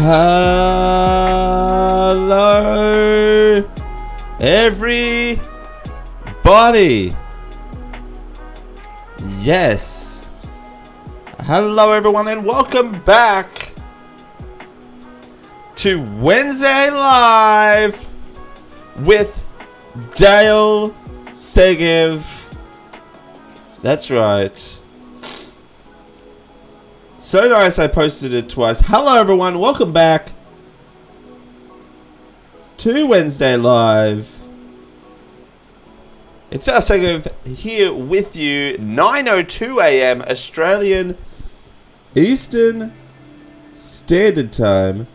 Hello, everybody. Yes. Hello, everyone, and welcome back to Wednesday Live with Dale Segev. That's right. So nice I posted it twice. Hello everyone, welcome back to Wednesday Live. It's Dale Segev here with you, 9:02 a.m. Australian Eastern Standard Time.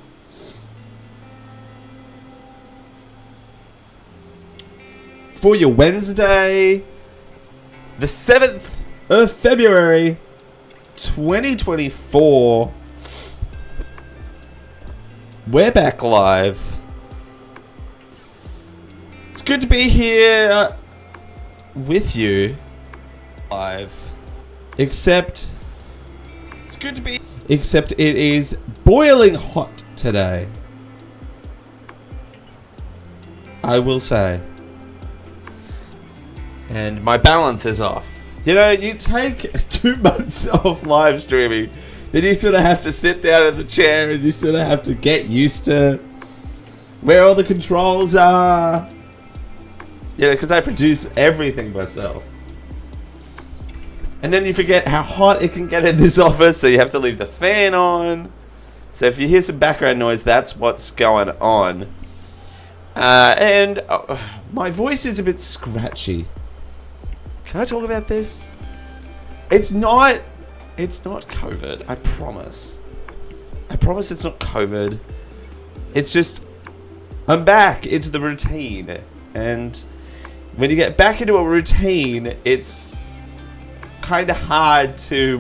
For your Wednesday, the 7th of February, 2024. We're back live. It's good to be here with you live. Except it is boiling hot today, I will say. And my balance is off. You know, you take 2 months off live streaming, then you sort of have to sit down in the chair and you sort of have to get used to where all the controls are. You know, because I produce everything myself. And then you forget how hot it can get in this office, so you have to leave the fan on. So if you hear some background noise, that's what's going on. And my voice is a bit scratchy. Can I talk about this? It's not COVID, I promise. I promise it's not COVID. It's just, I'm back into the routine. And when you get back into a routine, it's kind of hard to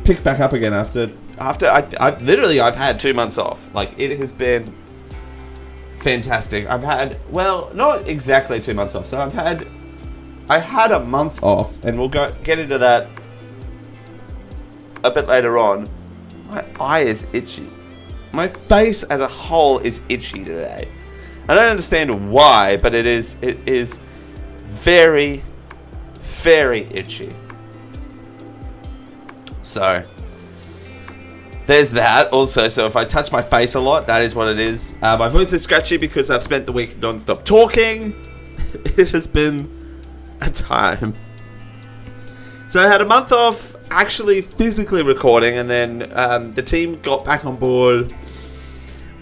pick back up again after I've had 2 months off. Like, it has been fantastic. I've had, well, not exactly 2 months off. So I had a month off, and we'll get into that a bit later on. My eye is itchy. My face as a whole is itchy today. I don't understand why, but it is very, very itchy. So there's that also. So if I touch my face a lot, that is what it is. My voice is scratchy because I've spent the week non-stop talking. It has been a time. So I had a month off actually physically recording, and then the team got back on board.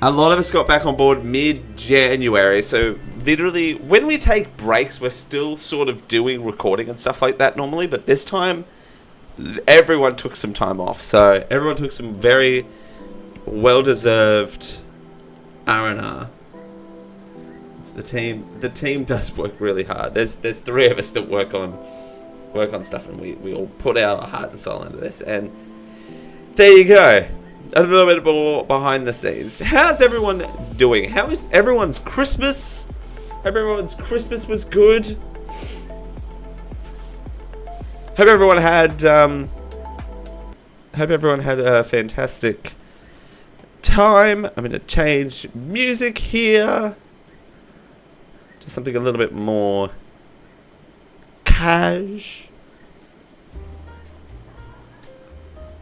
A lot of us got back on board mid-January. So literally, when we take breaks, we're still sort of doing recording and stuff like that normally. But this time, everyone took some time off. So everyone took some very well-deserved R&R. The team does work really hard. There's 3 of us that work on stuff, and we all put our heart and soul into this. And there you go. A little bit more behind the scenes. How's everyone doing? How is everyone's Christmas? Hope everyone's Christmas was good. Hope everyone had a fantastic time. I'm going to change music here to something a little bit more cash.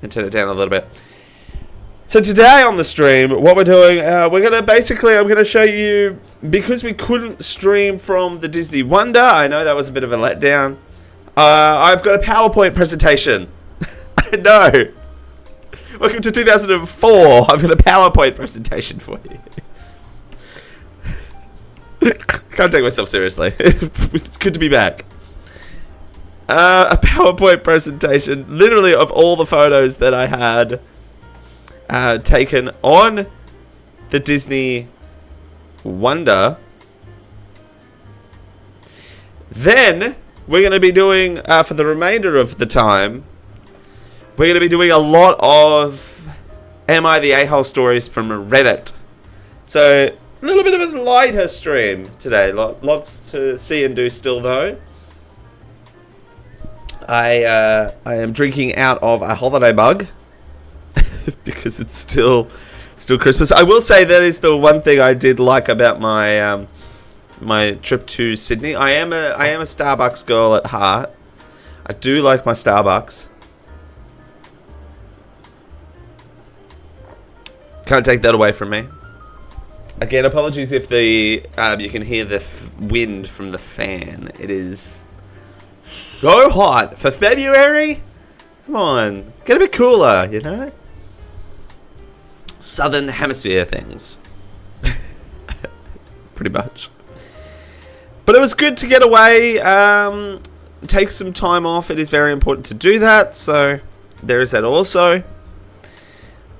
And turn it down a little bit. So today on the stream, what we're doing, I'm going to show you, because we couldn't stream from the Disney Wonder. I know that was a bit of a letdown. I've got a PowerPoint presentation. I know. Welcome to 2004. I've got a PowerPoint presentation for you. Can't take myself seriously. It's good to be back. A PowerPoint presentation, literally, of all the photos that I had taken on the Disney Wonder. Then we're going to be doing, for the remainder of the time, we're going to be doing a lot of Am I the A-hole stories from Reddit. So a little bit of a lighter stream today. Lots to see and do still, though. I am drinking out of a holiday mug. because it's still Christmas. I will say that is the one thing I did like about my my trip to Sydney. I am a Starbucks girl at heart. I do like my Starbucks. Can't take that away from me. Again, apologies if the you can hear the wind from the fan. It is so hot for February. Come on, get a bit cooler, you know. Southern Hemisphere things, pretty much. But it was good to get away, take some time off. It is very important to do that. So there is that also.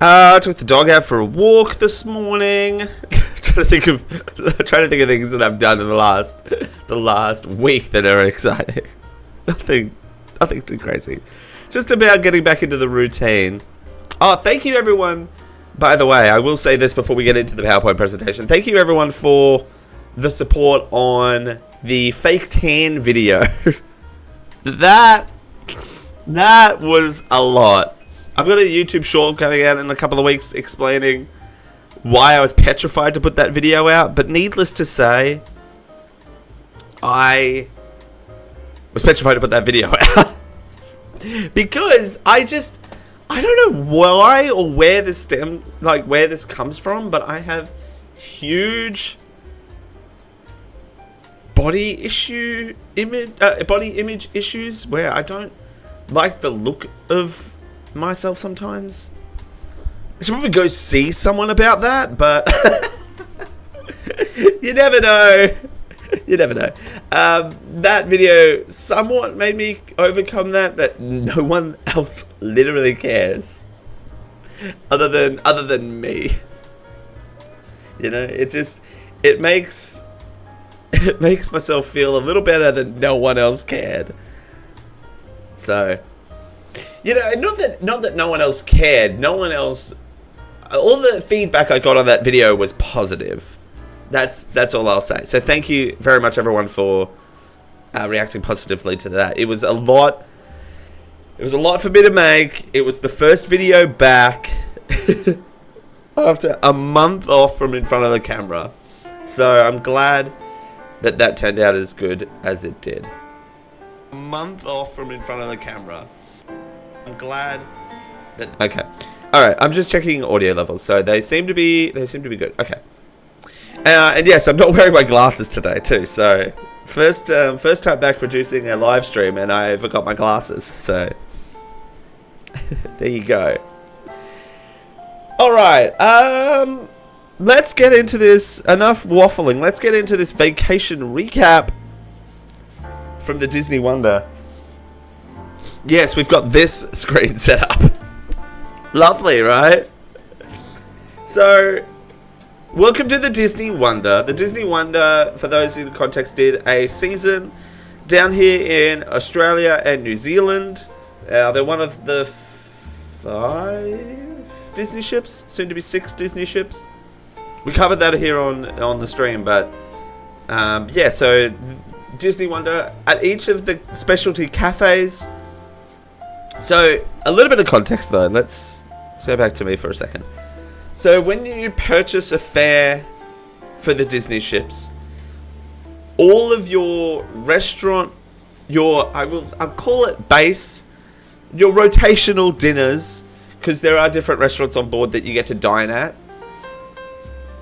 I took the dog out for a walk this morning. trying to think of things that I've done in the last week that are exciting. Nothing too crazy. Just about getting back into the routine. Oh, thank you everyone. By the way, I will say this before we get into the PowerPoint presentation. Thank you everyone for the support on the fake tan video. that was a lot. I've got a YouTube short coming out in a couple of weeks explaining why I was petrified to put that video out. But needless to say, I was petrified to put that video out. Because I don't know why or where this comes from, but I have huge body image issues where I don't like the look of myself sometimes. I should probably go see someone about that, but you never know. You never know. That video somewhat made me overcome that no one else literally cares, other than me. You know, it makes myself feel a little better that no one else cared. So, you know, not that no one else cared. No one else. All the feedback I got on that video was positive. That's all I'll say. So thank you very much, everyone, for reacting positively to that. It was a lot. It was a lot for me to make. It was the first video back after a month off from in front of the camera. So I'm glad that turned out as good as it did. A month off from in front of the camera. I'm glad that. Okay. All right. I'm just checking audio levels. So they seem to be good. Okay. And yes, I'm not wearing my glasses today too. So first time back producing a live stream, and I forgot my glasses. So there you go. All right. Let's get into this. Enough waffling. Let's get into this vacation recap from the Disney Wonder. Yes, we've got this screen set up. Lovely, right? So, welcome to the Disney Wonder. The Disney Wonder, for those in context, did a season down here in Australia and New Zealand. They're one of the 5 Disney ships, soon to be 6 Disney ships. We covered that here on the stream, but yeah, so Disney Wonder at each of the specialty cafes. So a little bit of context though. Let's go back to me for a second. So when you purchase a fare for the Disney ships, all of your restaurant, I'll call it base, your rotational dinners, because there are different restaurants on board that you get to dine at,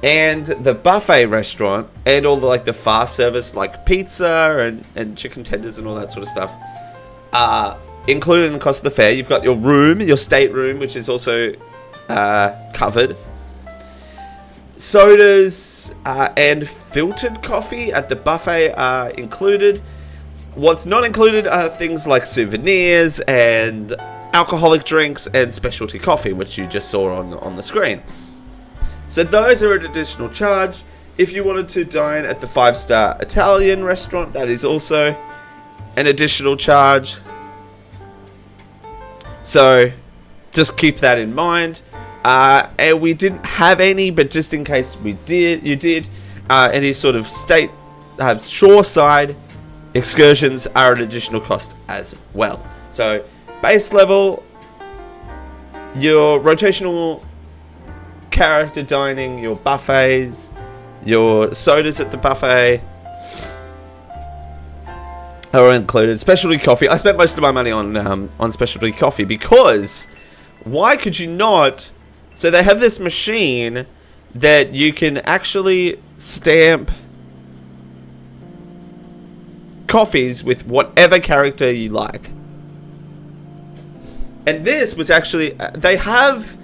and the buffet restaurant, and all the the fast service like pizza and chicken tenders and all that sort of stuff, included in the cost of the fare. You've got your room, your state room, which is also covered. Sodas and filtered coffee at the buffet are included. What's not included are things like souvenirs and alcoholic drinks and specialty coffee, which you just saw on the screen. So those are an additional charge. If you wanted to dine at the 5-star Italian restaurant, that is also an additional charge. So just keep that in mind. And we didn't have any, but just in case you did, any sort of state shoreside excursions are an additional cost as well. So base level, your rotational character dining, your buffets, your sodas at the buffet are included. Specialty coffee. I spent most of my money on specialty coffee because why could you not? So they have this machine that you can actually stamp coffees with whatever character you like. And this was actually, they have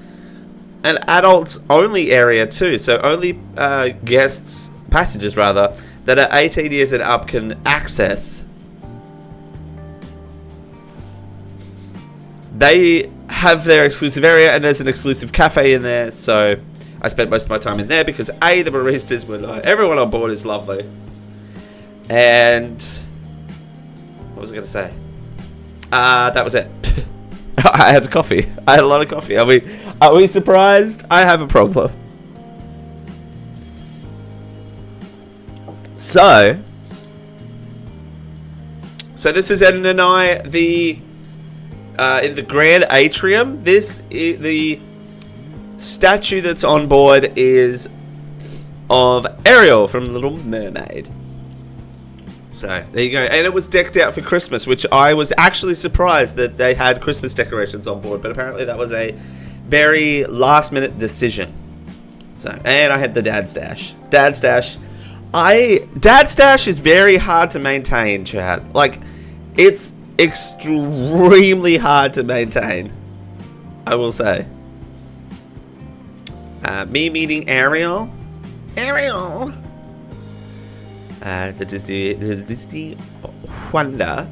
an adults only area too. So only passengers rather, that are 18 years and up can access. They have their exclusive area, and there's an exclusive cafe in there. So I spent most of my time in there because A, the baristas were nice. Everyone on board is lovely. And what was I going to say? That was it. I had coffee. I had a lot of coffee. Are we surprised? I have a problem. So this is Eden and I, in the Grand Atrium. This is the statue that's on board is of Ariel from Little Mermaid. So there you go, and it was decked out for Christmas, which I was actually surprised that they had Christmas decorations on board, but apparently that was a very last-minute decision. So, and I had the Dad Stash. Dad Stash is very hard to maintain, Chad. Like, it's extremely hard to maintain, I will say. Me meeting Ariel. The Disney Wonder.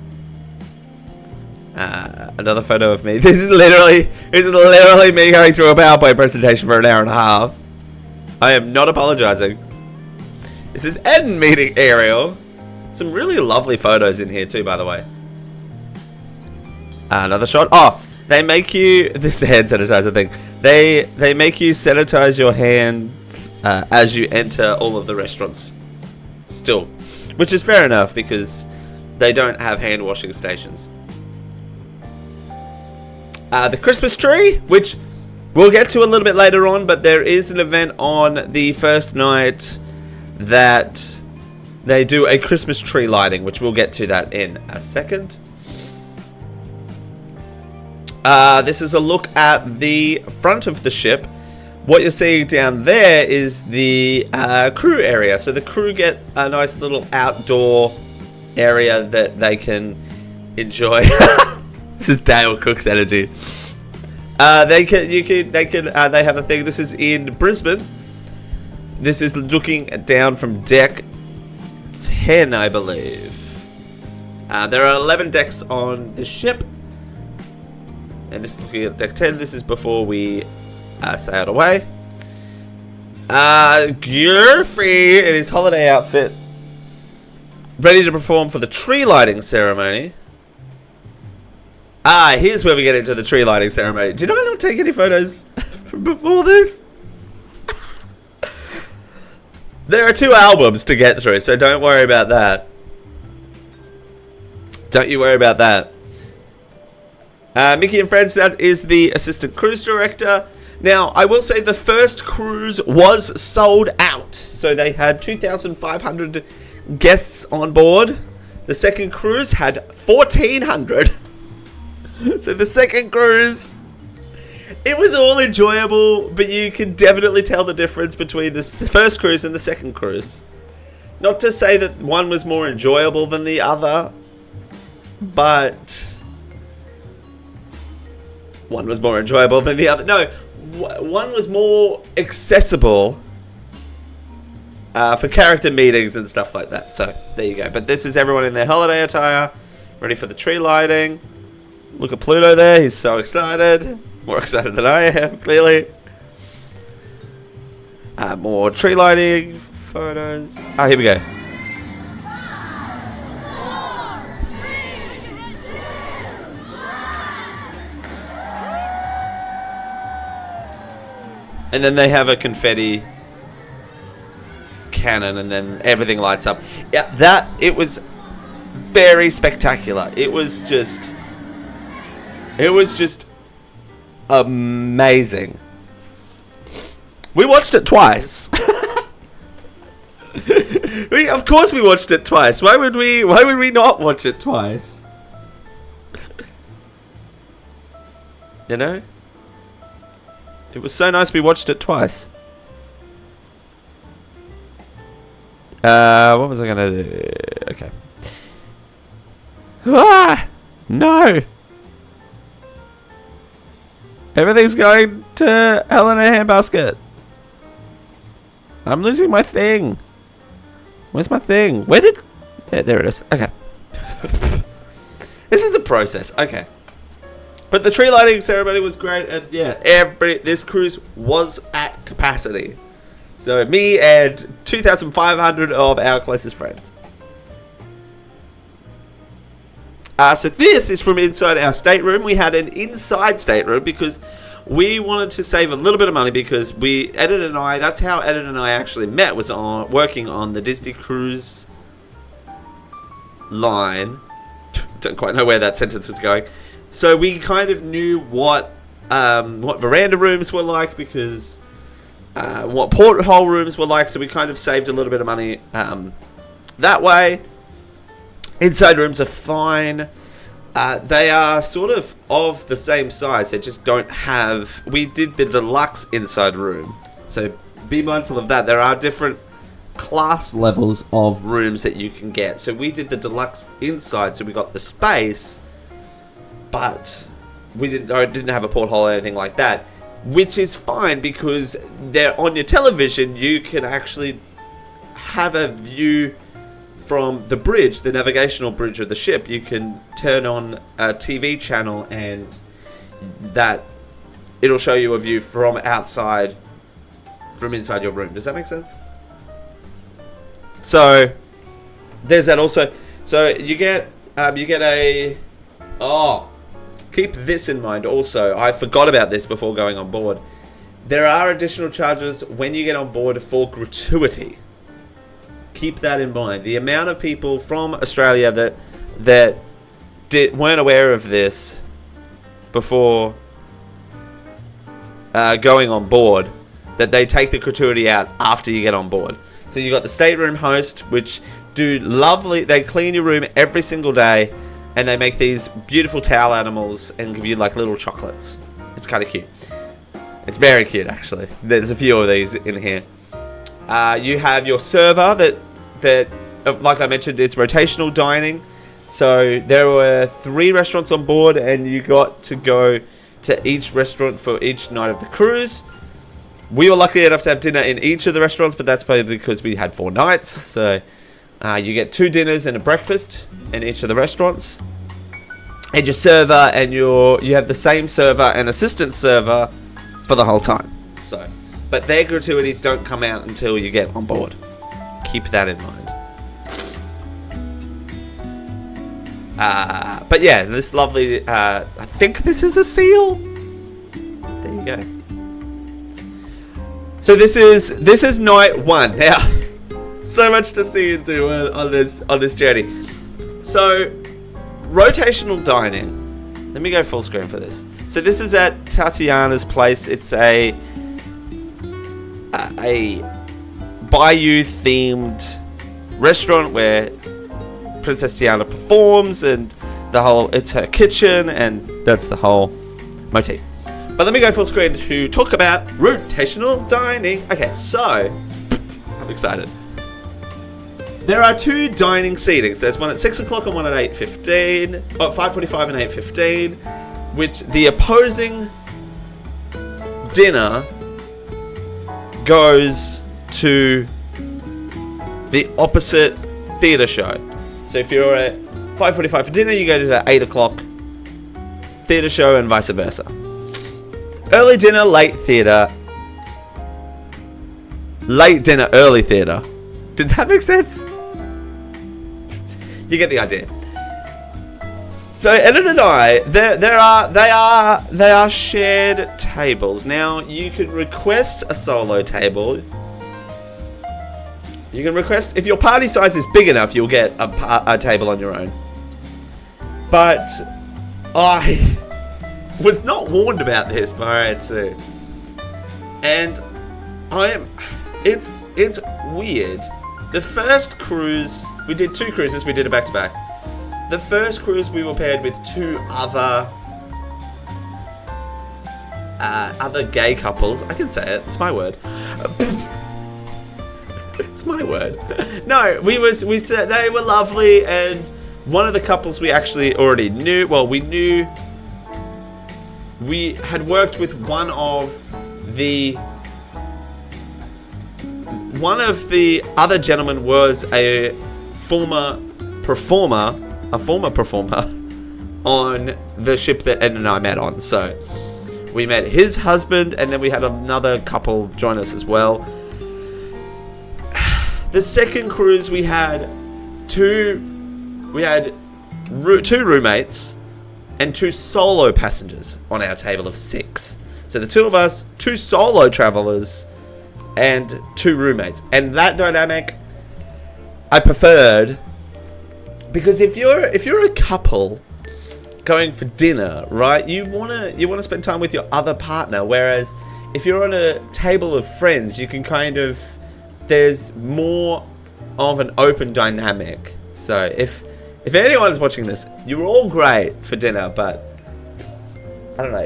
Another photo of me. This is literally me going through a PowerPoint presentation for an hour and a half. I am not apologizing. This is Eden meeting Ariel. Some really lovely photos in here too, by the way. Another shot. Oh, they make you, this is the hand sanitizer thing. They make you sanitize your hands as you enter all of the restaurants. Still, which is fair enough because they don't have hand washing stations. The Christmas tree, which we'll get to a little bit later on, but there is an event on the first night that they do a Christmas tree lighting, which we'll get to that in a second. This is a look at the front of the ship. What you're seeing down there is the crew area. So the crew get a nice little outdoor area that they can enjoy. This is Dale Cook's energy. They have a thing. This is in Brisbane. This is looking down from deck 10, I believe. There are 11 decks on the ship. And this is looking at deck 10. This is before we sailed away. Gurfy in his holiday outfit, ready to perform for the tree lighting ceremony. Here's where we get into the tree lighting ceremony. Did I not take any photos before this? There are 2 albums to get through, so don't worry about that. Don't you worry about that. Mickey and Friends, that is the assistant cruise director. Now, I will say the first cruise was sold out. So they had 2,500 guests on board. The second cruise had 1,400. So the second cruise, it was all enjoyable, but you can definitely tell the difference between the first cruise and the second cruise. Not to say that one was more enjoyable than the other, but one was more enjoyable than the other. No, one was more accessible for character meetings and stuff like that. So there you go. But this is everyone in their holiday attire, ready for the tree lighting. Look at Pluto there. He's so excited. More excited than I am, clearly. More tree lighting photos. Here we go. And then they have a confetti cannon, and then everything lights up. Yeah, it was very spectacular. It was just amazing. We watched it twice. Of course we watched it twice. Why would we not watch it twice? You know? It was so nice we watched it twice. What was I gonna do? Okay. Ah! No! Everything's going to hell in a handbasket. I'm losing my thing. Where's my thing? Where did... Yeah, there it is. Okay. This is a process. Okay. But the tree lighting ceremony was great. And yeah, this cruise was at capacity. So me and 2,500 of our closest friends. So this is from inside our stateroom. We had an inside stateroom because we wanted to save a little bit of money because Edit and I, that's how Edit and I actually met, was working on the Disney Cruise line. Don't quite know where that sentence was going. So we kind of knew what veranda rooms were like because what porthole rooms were like. So we kind of saved a little bit of money that way. Inside rooms are fine. They are sort of the same size. They just don't have... We did the deluxe inside room. So be mindful of that. There are different class levels of rooms that you can get. So we did the deluxe inside. So we got the space. But we didn't have a porthole or anything like that. Which is fine because they're on your television. You can actually have a view... From the bridge, the navigational bridge of the ship, you can turn on a TV channel and it'll show you a view from inside your room. Does that make sense? So there's that also. So you get keep this in mind also. I forgot about this before going on board. There are additional charges when you get on board for gratuity. Keep that in mind. The amount of people from Australia that weren't aware of this before going on board, that they take the gratuity out after you get on board. So you got the stateroom host, which do lovely. They clean your room every single day, and they make these beautiful towel animals and give you like little chocolates. It's kind of cute. It's very cute, actually. There's a few of these in here. You have your server that, like I mentioned, it's rotational dining. So there were 3 restaurants on board, and you got to go to each restaurant for each night of the cruise. We were lucky enough to have dinner in each of the restaurants, but that's probably because we had 4 nights. So you get 2 dinners and a breakfast in each of the restaurants. And your server and you have the same server and assistant server for the whole time. So, but their gratuities don't come out until you get on board. Keep that in mind. But yeah, this lovely, I think this is a seal. There you go. So this is night 1. Now, so much to see and do on this journey. So, rotational dining. Let me go full screen for this. So this is at Tatiana's place. It's a Bayou themed restaurant where Princess Tiana performs, and it's her kitchen, and that's the whole motif. But let me go full screen to talk about rotational dining. Okay, so I'm excited. There are 2 dining seatings. There's one at 6 o'clock and one at 8:15, or 5:45 and 8:15, which the opposing dinner goes to the opposite theatre show. So if you're at 5:45 for dinner, you go to the 8 o'clock theatre show and vice versa. Early dinner, late theatre. Late dinner, early theatre. Did that make sense? You get the idea. So Edit and I, they are shared tables. Now you can request a solo table. You can request, if your party size is big enough, you'll get a table on your own. But was not warned about this by Tsu. And it's weird. The first cruise, we did 2 cruises, we did it back to back. The first cruise we were paired with 2 other gay couples. I can say it, it's my word. It's my word. No, we said they were lovely, and one of the couples we actually already knew. Well, we had worked with one of the other gentlemen was a former performer on the ship that Ed and I met on. So we met his husband, and then we had another couple join us as well. The second cruise we had two roommates and 2 solo passengers on our table of 6. So the 2 of us, 2 solo travelers, and 2 roommates. And that dynamic I preferred, because if you're a couple going for dinner, right, you wanna spend time with your other partner, whereas if you're on a table of friends, you can there's more of an open dynamic. So if anyone's watching this, you were all great for dinner, but I don't know,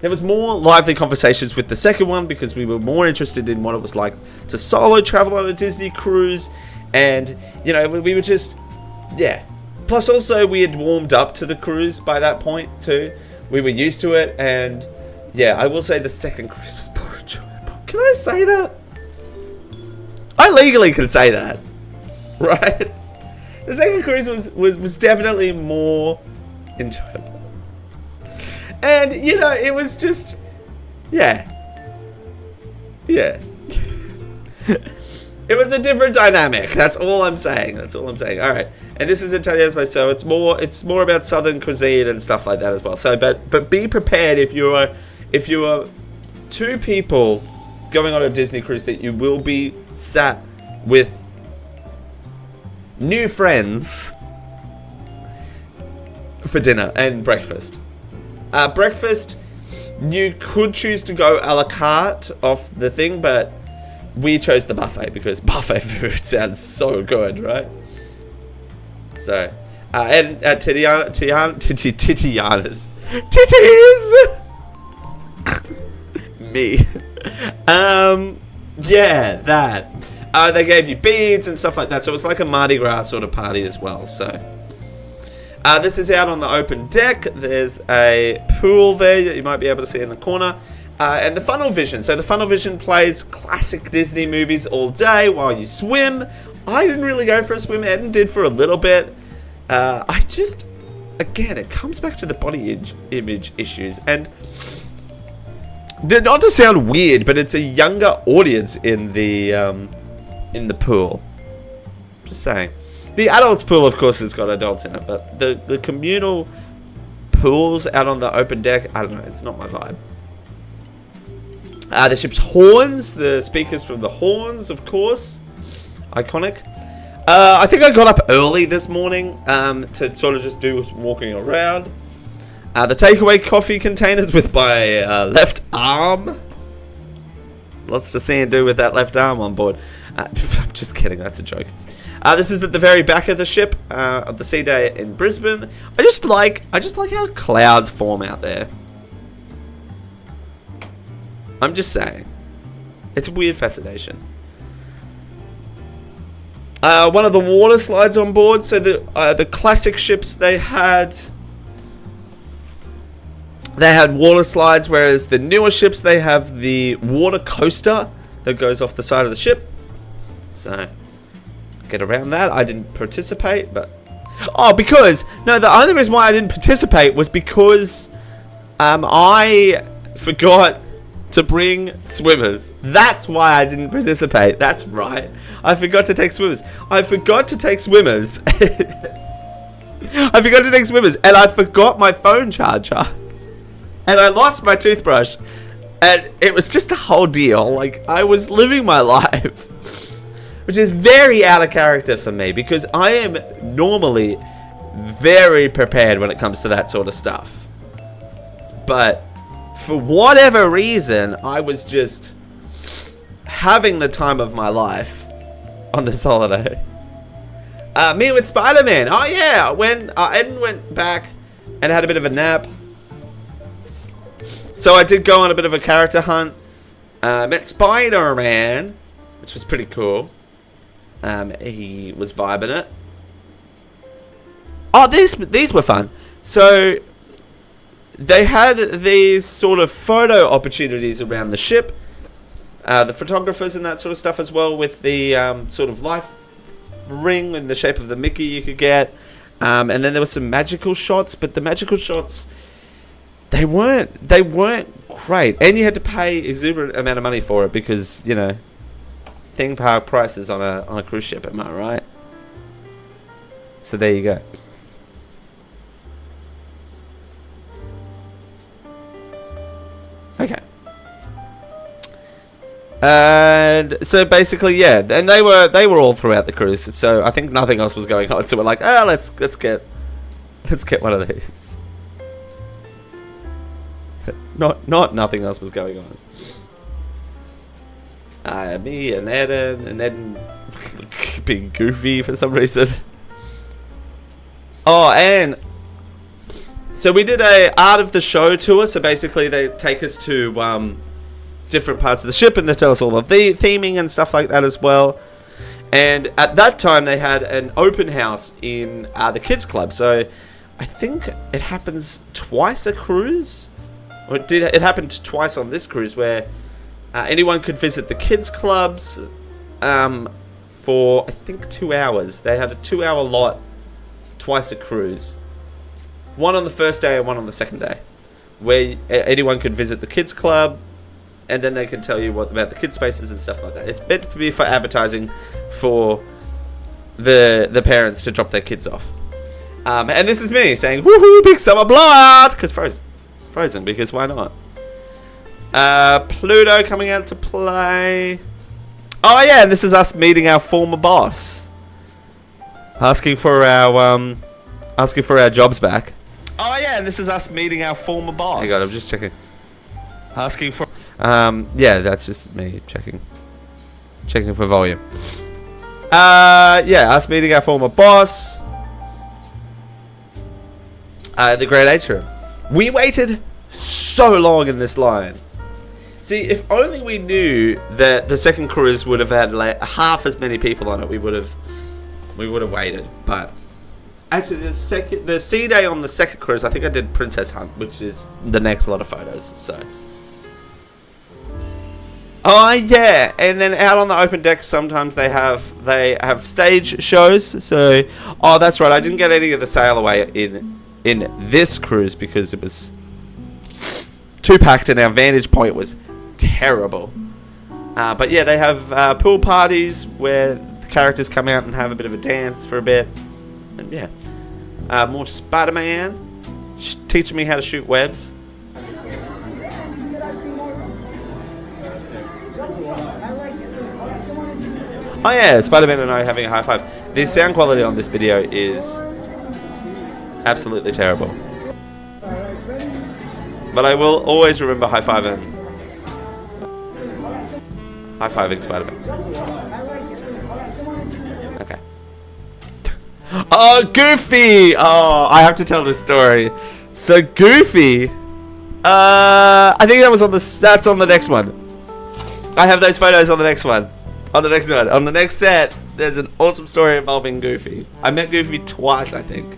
there was more lively conversations with the second one, because we were more interested in what it was like to solo travel on a Disney cruise. And, we were just, yeah. Plus also, we had warmed up to the cruise by that point too. We were used to it, and yeah, I will say the second cruise was more enjoyable. Can I say that? I legally can say that, right? The second cruise was definitely more enjoyable. And, it was just, yeah. It was a different dynamic. That's all I'm saying. All right. And this is Italian place, so it's more about Southern cuisine and stuff like that as well. So, but be prepared if you are 2 people going on a Disney cruise, that you will be sat with new friends for dinner and breakfast. Breakfast, you could choose to go a la carte off the thing, but we chose the buffet because buffet food sounds so good, right? So, and at Titiana's, titties, me. Yeah, that. They gave you beads and stuff like that, so it was like a Mardi Gras sort of party as well. So, this is out on the open deck. There's a pool there that you might be able to see in the corner. And the Funnel Vision. So the Funnel Vision plays classic Disney movies all day while you swim. I didn't really go for a swim. Eden did for a little bit. Again, it comes back to the body image issues. And not to sound weird, but it's a younger audience in the pool. Just saying. The adults pool, of course, has got adults in it, but the communal pools out on the open deck, I don't know, it's not my vibe. The ship's horns, the speakers from the horns, of course, iconic. I think I got up early this morning to sort of just do some walking around. The takeaway coffee containers with my left arm. Lots to see and do with that left arm on board. I'm just kidding, that's a joke. This is at the very back of the ship, of the Sea Day in Brisbane. I just like how clouds form out there. I'm just saying. It's a weird fascination. One of the water slides on board. So the classic ships, they had water slides, whereas the newer ships, they have the water coaster that goes off the side of the ship. So get around that. I didn't participate, but the only reason why I didn't participate was because I forgot to bring swimmers. That's why I didn't participate. That's right. I forgot to take swimmers. I forgot to take swimmers, and I forgot my phone charger. And I lost my toothbrush. And it was just a whole deal. Like, I was living my life. Which is very out of character for me, because I am normally very prepared when it comes to that sort of stuff. But for whatever reason, I was just having the time of my life on this holiday. Me with Spider-Man. Oh yeah, when Eden went back and had a bit of a nap. So I did go on a bit of a character hunt. Met Spider-Man, which was pretty cool. He was vibing it. Oh, these were fun. So they had these sort of photo opportunities around the ship. The photographers and that sort of stuff as well, with the sort of life ring in the shape of the Mickey you could get. And then there were some magical shots, but the magical shots, they weren't great. And you had to pay exuberant amount of money for it because, you know, theme park prices on a cruise ship, am I right? So there you go. Okay. And so basically, yeah, and they were all throughout the cruise. So I think nothing else was going on. So we're like, let's get one of these. Not nothing else was going on. Me and Eden being goofy for some reason. Oh, and so we did a art of the show tour. So basically, they take us to different parts of the ship and they tell us all of the theming and stuff like that as well. And at that time, they had an open house in the kids club. So I think it happens twice a cruise. Or it happened twice on this cruise where anyone could visit the kids clubs for I think 2 hours. They had a 2-hour lot twice a cruise. One on the first day and one on the second day, where anyone could visit the kids club, and then they can tell you about the kids spaces and stuff like that. It's meant to be for advertising for the parents to drop their kids off. And this is me saying, woohoo, big summer blowout, because Frozen, because why not? Pluto coming out to play. Oh yeah, and this is us meeting our former boss, asking for our jobs back. Oh yeah, and this is us meeting our former boss. Hang on, I'm just checking. Asking for yeah, that's just me checking for volume. Yeah, us meeting our former boss. The Great Atrium. We waited so long in this line. See, if only we knew that the second cruise would have had like half as many people on it, we would have waited. But actually, the sea day on the second cruise, I think I did Princess Hunt, which is the next lot of photos. So, oh yeah, and then out on the open deck, sometimes they have stage shows. So, oh, that's right, I didn't get any of the sail away in this cruise because it was too packed and our vantage point was terrible. But yeah, they have pool parties where the characters come out and have a bit of a dance for a bit. And yeah, more Spider-Man teaching me how to shoot webs. Oh yeah, Spider-Man and I having a high five. The sound quality on this video is absolutely terrible. But I will always remember high-fiving Spider-Man. Okay. Oh, Goofy! Oh, I have to tell this story. So Goofy, I think that's on the next one. I have those photos on the next one. On the next set, there's an awesome story involving Goofy. I met Goofy twice, I think.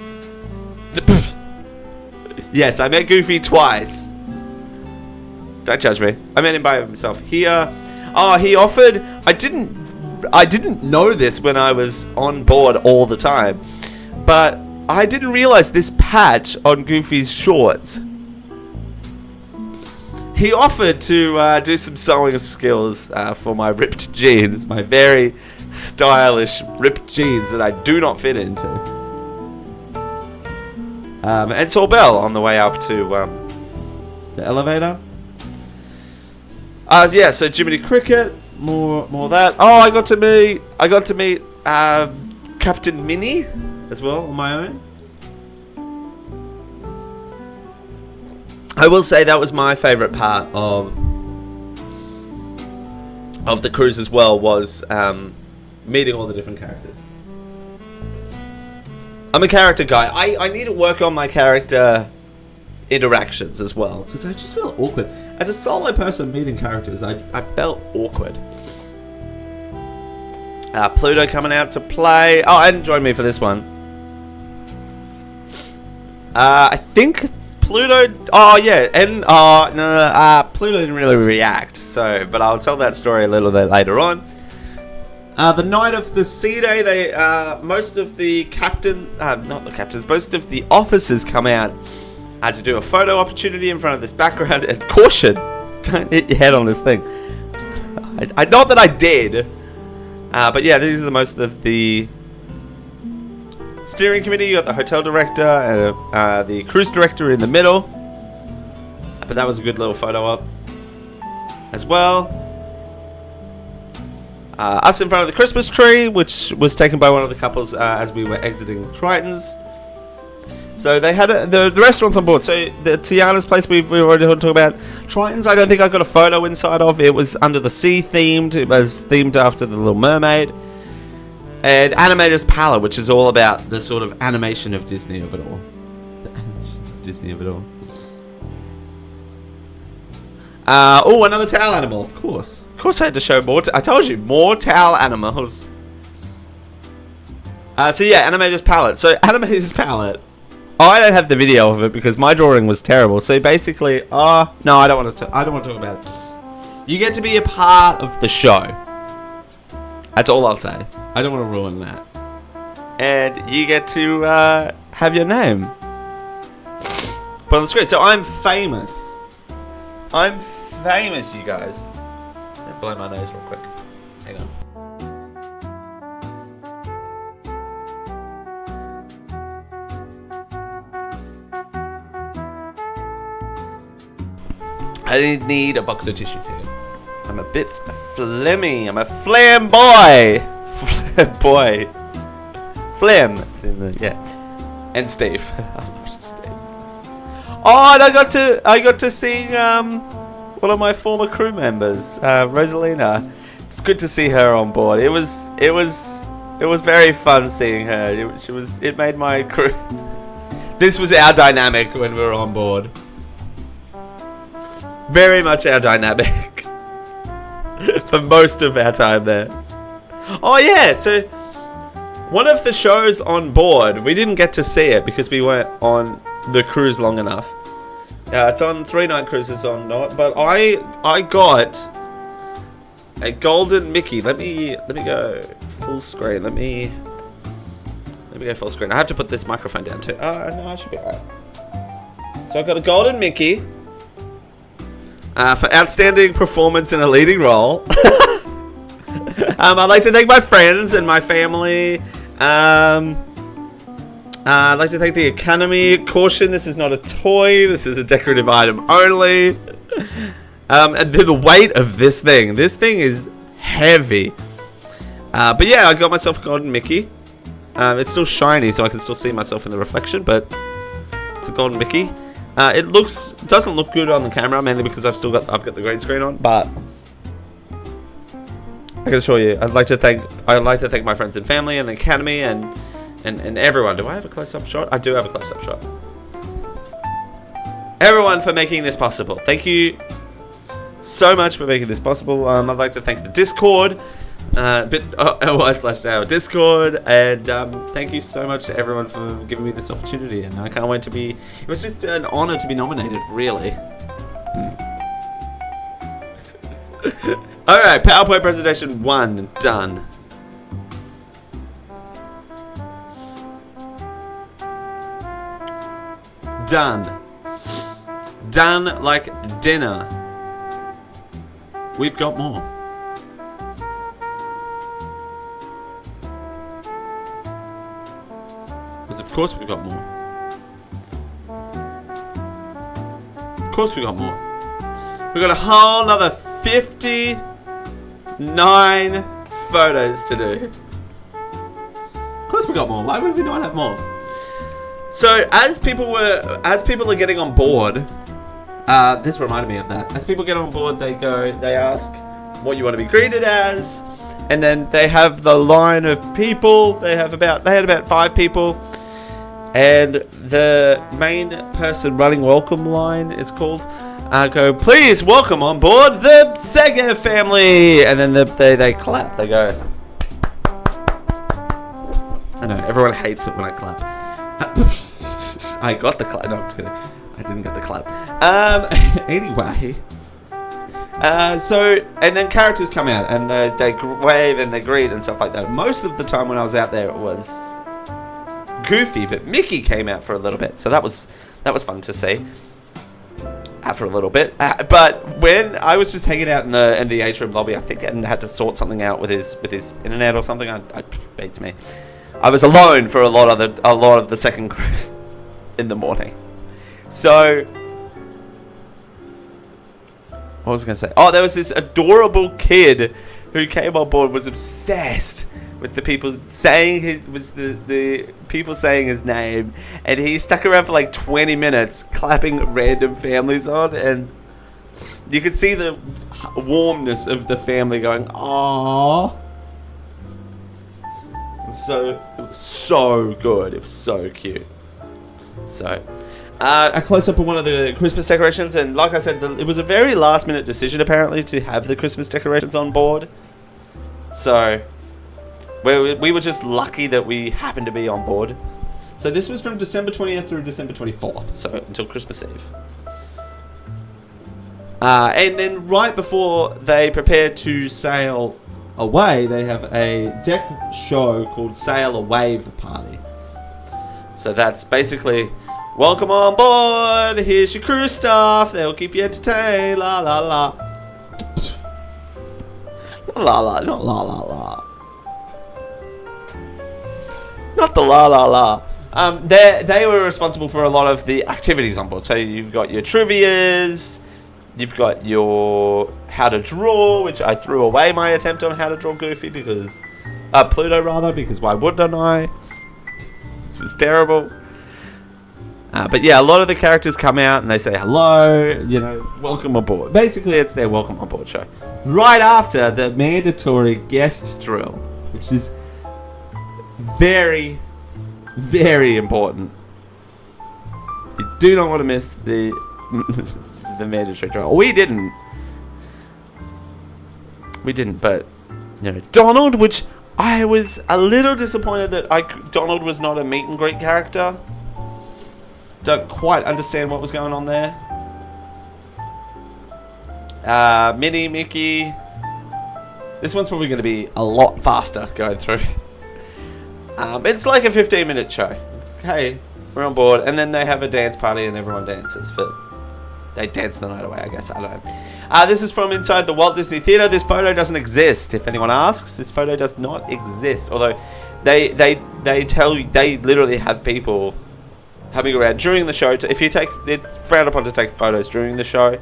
Yes, I met Goofy twice. Don't judge me. I met him by himself here. Oh, he offered. I didn't know this when I was on board all the time, but I didn't realize this patch on Goofy's shorts. He offered to do some sewing skills for my ripped jeans, my very stylish ripped jeans that I do not fit into. And saw Belle on the way up to the elevator. Yeah, so Jiminy Cricket, more that. Oh, I got to meet Captain Minnie as well on my own. I will say that was my favourite part of the cruise as well, was meeting all the different characters. I'm a character guy. I need to work on my character interactions as well, because I just feel awkward. As a solo person meeting characters, I felt awkward. Pluto coming out to play. Oh, and join me for this one. I think Pluto. Oh yeah, and no, Pluto didn't really react. So, but I'll tell that story a little bit later on. The night of the sea day, most of the most of the officers come out to do a photo opportunity in front of this background. And caution, don't hit your head on this thing. I not that I did, but yeah, these are the most of the steering committee. You got the hotel director and the cruise director in the middle. But that was a good little photo op as well. Us in front of the Christmas tree, which was taken by one of the couples as we were exiting Triton's. So they had the restaurants on board. So the Tiana's place we've already talked about. Triton's, I don't think I got a photo inside of. It was under the sea themed. It was themed after the Little Mermaid. And Animator's Palette, which is all about the sort of animation of Disney of it all. The animation of Disney of it all. Oh, another towel animal, of course. Of course I had to show more. I told you, more towel animals. So yeah, Animator's Palette. So Animator's Palette. Oh, I don't have the video of it because my drawing was terrible. So basically, no, I don't want to talk about it. You get to be a part of the show. That's all I'll say. I don't want to ruin that. And you get to have your name put on the screen. So I'm famous. I'm famous, you guys. Let me blow my nose real quick. Hang on. I need a box of tissues here. I'm a bit phlegmy. I'm a phlegm boy. Phlegm boy. Phlegm. It's in the, yeah. And Steve. I love Steve. Oh, and I got to see one of my former crew members, Rosalina. It's good to see her on board. It was very fun seeing her. It made my crew. This was our dynamic when we were on board. Very much our dynamic for most of our time there. Oh yeah, so one of the shows on board, we didn't get to see it because we weren't on the cruise long enough. It's on 3-night cruises on not, but I got a golden Mickey. Let me go full screen. Let me go full screen. I have to put this microphone down too. No, I should be alright. So I got a golden Mickey. For outstanding performance in a leading role. I'd like to thank my friends and my family. I'd like to thank the Academy. Caution, this is not a toy. This is a decorative item only. And the weight of this thing. This thing is heavy. But yeah, I got myself a golden Mickey. It's still shiny, so I can still see myself in the reflection, but it's a golden Mickey. It doesn't look good on the camera, mainly because I've got the green screen on, but I can assure you, I'd like to thank my friends and family and the Academy and everyone. Do I have a close-up shot? I do have a close-up shot. Everyone for making this possible. Thank you so much for making this possible. I'd like to thank the Discord. ly/our Discord, and thank you so much to everyone for giving me this opportunity, and I can't wait to be. It was just an honor to be nominated, really. Alright, PowerPoint presentation 1 done. Done like dinner. We've got more. Because of course we've got more. Of course we got more. We've got a whole nother 59 photos to do. Of course we got more. Why would we not have more? So as people are getting on board, This reminded me of that. As people get on board, they ask what you want to be greeted as, and then they have the line of people. They had about 5 people, and the main person running welcome line is called go, please welcome on board the Sega family, and then they clap. They go. I know everyone hates it when I clap. I got the clap. No, I'm just kidding. I didn't get the clap. Anyway. And then characters come out and they wave and they greet and stuff like that. Most of the time when I was out there, it was Goofy, but Mickey came out for a little bit, so that was fun to see. For a little bit, but when I was just hanging out in the atrium lobby, I think I had to sort something out with his internet or something. Beats me. I was alone for a lot of the second cruise in the morning. So, what was I going to say? Oh, there was this adorable kid who came on board, was obsessed with the people saying the people saying his name, and he stuck around for like 20 minutes clapping random families on, and you could see the warmness of the family going, "Aww." It was so good. It was so cute. So, a close-up of one of the Christmas decorations, and like I said, it was a very last-minute decision apparently to have the Christmas decorations on board. So, we were just lucky that we happened to be on board. So this was from December 20th through December 24th, so until Christmas Eve. And then right before they prepare to sail away, they have a deck show called Sail Away Party. So that's basically, welcome on board, here's your cruise staff, they'll keep you entertained, la la la. La la, not la la la. Not the la la la. They were responsible for a lot of the activities on board. So you've got your trivias, you've got your how to draw, which I threw away my attempt on how to draw Goofy because Pluto rather, because why wouldn't I? This was terrible. But yeah, a lot of the characters come out and they say hello, welcome aboard. Basically, it's their welcome aboard show. Right after the mandatory guest drill, which is very, very important. You do not want to miss the mandatory drill. We didn't, but Donald, which I was a little disappointed that Donald was not a meet and greet character. Don't quite understand what was going on there. Minnie, Mickey. This one's probably going to be a lot faster going through. It's like a 15-minute show. It's like, hey, we're on board. And then they have a dance party and everyone dances. They dance the night away, I guess. I don't know. This is from inside the Walt Disney Theater. This photo doesn't exist. If anyone asks, this photo does not exist. Although they literally have people coming around during the show. It's frowned upon to take photos during the show.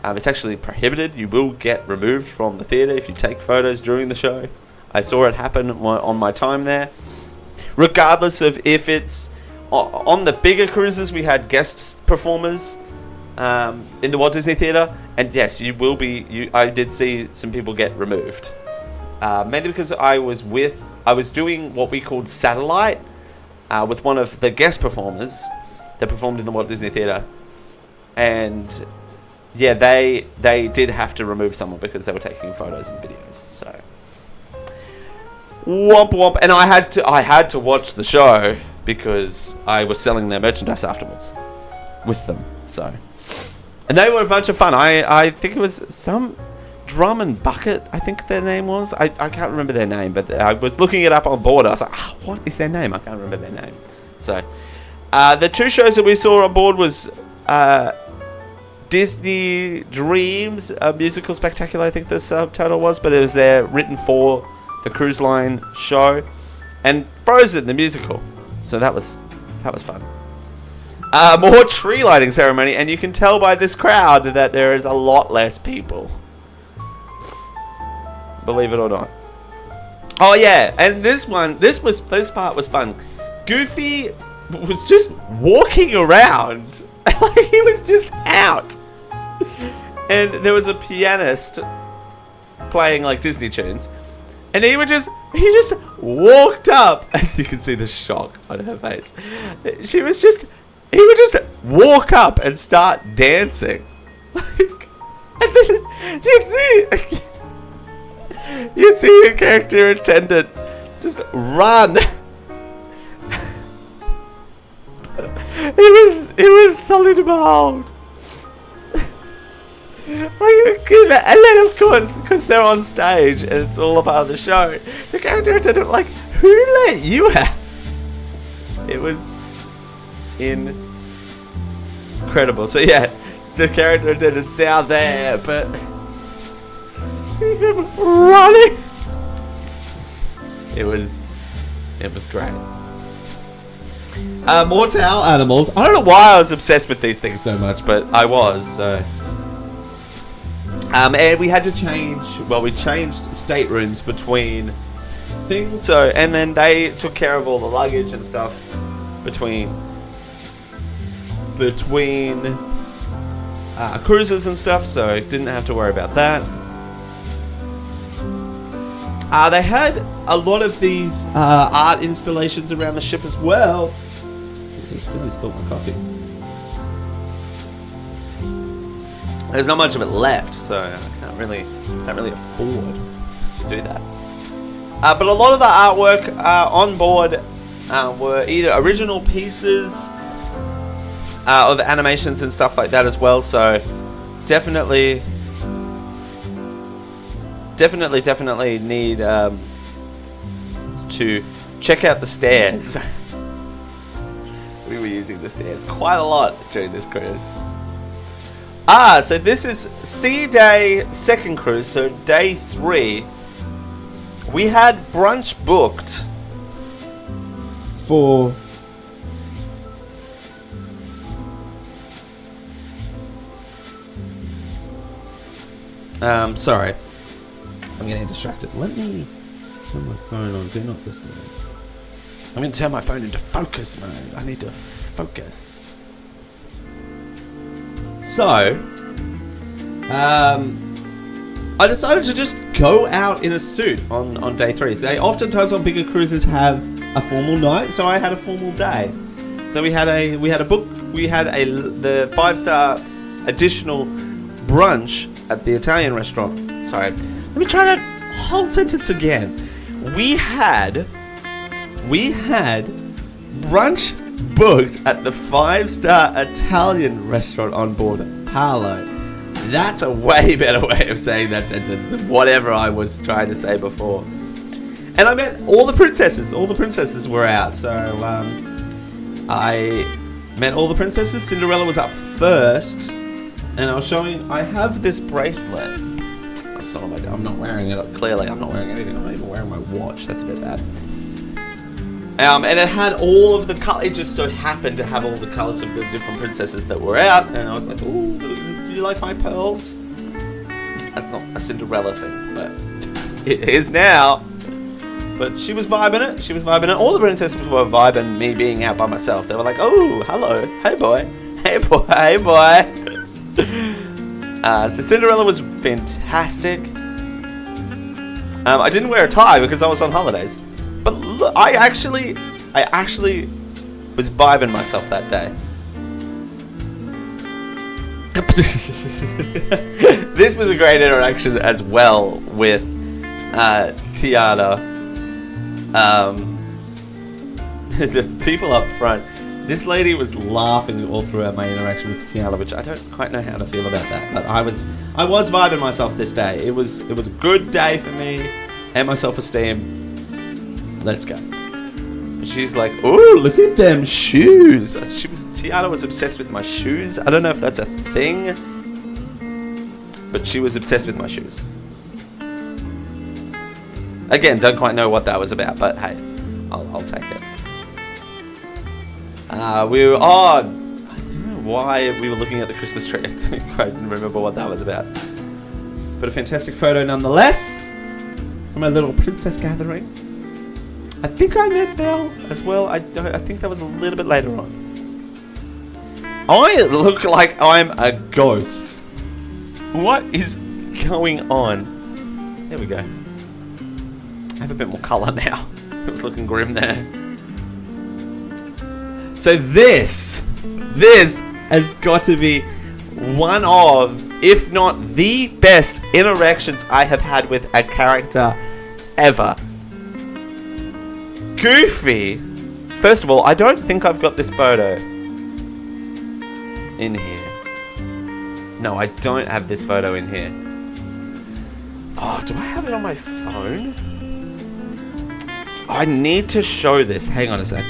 It's actually prohibited. You will get removed from the theater if you take photos during the show. I saw it happen on my time there. Regardless of if it's on the bigger cruises, we had guest performers in the Walt Disney Theater, and yes, you will be. I did see some people get removed, mainly because I was doing what we called satellite with one of the guest performers that performed in the Walt Disney Theater, and yeah, they did have to remove someone because they were taking photos and videos. So. Womp womp, and I had to watch the show because I was selling their merchandise afterwards with them. So, and they were a bunch of fun. I think it was some Drum and Bucket, I think their name was. I can't remember their name, but I was looking it up on board. I was like, what is their name? I can't remember their name. So, the two shows that we saw on board was Disney Dreams, a musical spectacular, I think the subtitle was, but it was there written for the cruise line show, and Frozen the musical. So that was fun. More tree lighting ceremony, and you can tell by this crowd that there is a lot less people. Believe it or not. Oh yeah, and this part was fun. Goofy was just walking around, like he was just out. And there was a pianist playing like Disney tunes, and he just walked up, and you can see the shock on her face. He would just walk up and start dancing, like, and then you'd see your character attendant just run. It was something to behold. And then, of course, because they're on stage and it's all a part of the show, the character attendant, like, who let you out? It was incredible. So yeah, the character attendant's now there, but see him running. It was great. More towel animals. I don't know why I was obsessed with these things so much, but I was. So. And we had to change. Well, we changed staterooms between things. So, and then they took care of all the luggage and stuff between cruises and stuff. So, didn't have to worry about that. They had a lot of these art installations around the ship as well. Jesus, nearly spilled my coffee. There's not much of it left, so I can't really afford to do that. But a lot of the artwork on board were either original pieces of animations and stuff like that as well. So definitely need to check out the stairs. We were using the stairs quite a lot during this cruise. So this is Sea Day second cruise, so day 3. We had brunch booked for sorry. I'm getting distracted. Let me turn my phone on Do Not Disturb. I'm going to turn my phone into focus mode. I need to focus. So, I decided to just go out in a suit on day 3. So they oftentimes on bigger cruises have a formal night, so I had a formal day. So we had the 5-star additional brunch at the Italian restaurant. Sorry, let me try that whole sentence again. We had brunch booked at the 5-star Italian restaurant on board Paolo. That's a way better way of saying that sentence than whatever I was trying to say before. And I met all the princesses. All the princesses were out. So I met all the princesses. Cinderella was up first. And I was showing, I have this bracelet. That's not on my, I'm not wearing it. Clearly, I'm not wearing anything. I'm not even wearing my watch. That's a bit bad. And it had all of the colors. It just so happened to have all the colors of the different princesses that were out. And I was like, ooh, do you like my pearls? That's not a Cinderella thing, but it is now. But she was vibing it. All the princesses were vibing me being out by myself. They were like, oh, hello. Hey, boy. Hey, boy. Hey, boy. So Cinderella was fantastic. I didn't wear a tie because I was on holidays. But look, I actually was vibing myself that day. This was a great interaction as well with Tiana. The people up front. This lady was laughing all throughout my interaction with Tiana, which I don't quite know how to feel about that. But I was vibing myself this day. It was a good day for me and my self-esteem. Let's go. She's like, ooh, look at them shoes. Tiana was obsessed with my shoes. I don't know if that's a thing, but she was obsessed with my shoes. Again, don't quite know what that was about, but hey, I'll take it. I don't know why we were looking at the Christmas tree. I don't quite remember what that was about. But a fantastic photo nonetheless from a little princess gathering. I think I met Belle as well. I think that was a little bit later on. I look like I'm a ghost What is going on? There we go. I have a bit more colour now. It was looking grim there. So this has got to be one of, if not the best interactions I have had with a character ever. Goofy. First of all, I don't think I've got this photo in here. No, I don't have this photo in here. Oh, do I have it on my phone? I need to show this. Hang on a sec.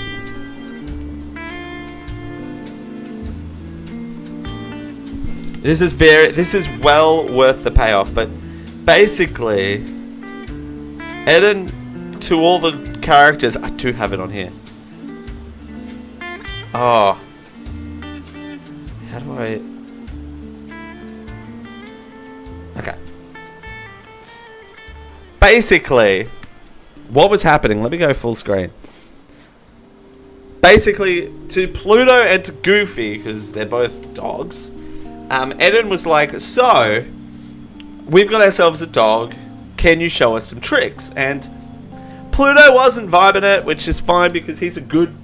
This is well worth the payoff, but basically, Eden, to all the characters, I do have it on here. Oh. How do I... Okay. Basically, what was happening, let me go full screen. Basically, to Pluto and to Goofy, because they're both dogs, Eden was like, so, we've got ourselves a dog, can you show us some tricks? And Pluto wasn't vibing it, which is fine because he's a good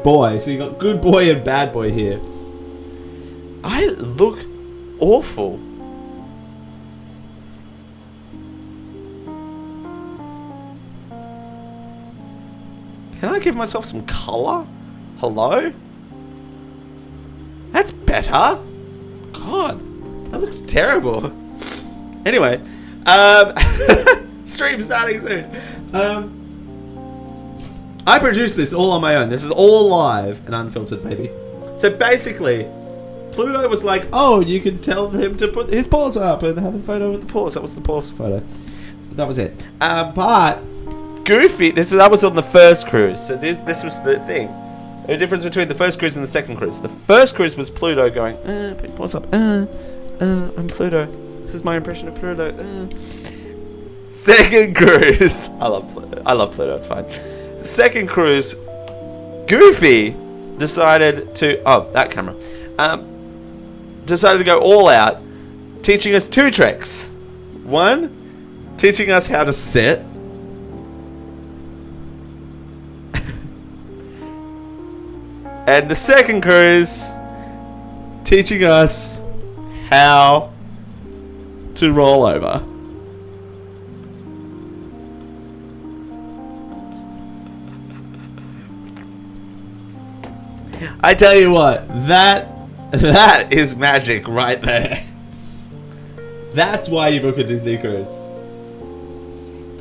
boy. So you got good boy and bad boy here. I look awful. Can I give myself some colour? Hello? That's better. God, that looks terrible. Anyway, stream starting soon. I produced this all on my own. This is all live and unfiltered, baby. So basically, Pluto was like, oh, you can tell him to put his paws up and have a photo with the paws. That was the paws photo. But that was it. But Goofy, that was on the first cruise. So this was the thing. The difference between the first cruise and the second cruise. The first cruise was Pluto going, put your paws up. I'm Pluto. This is my impression of Pluto. Second cruise. I love Pluto. It's fine. Second cruise, Goofy decided to... Oh, that camera. Decided to go all out, teaching us two tricks. One, teaching us how to sit. And the second cruise, teaching us how to roll over. I tell you what, that is magic right there. That's why you book a Disney cruise.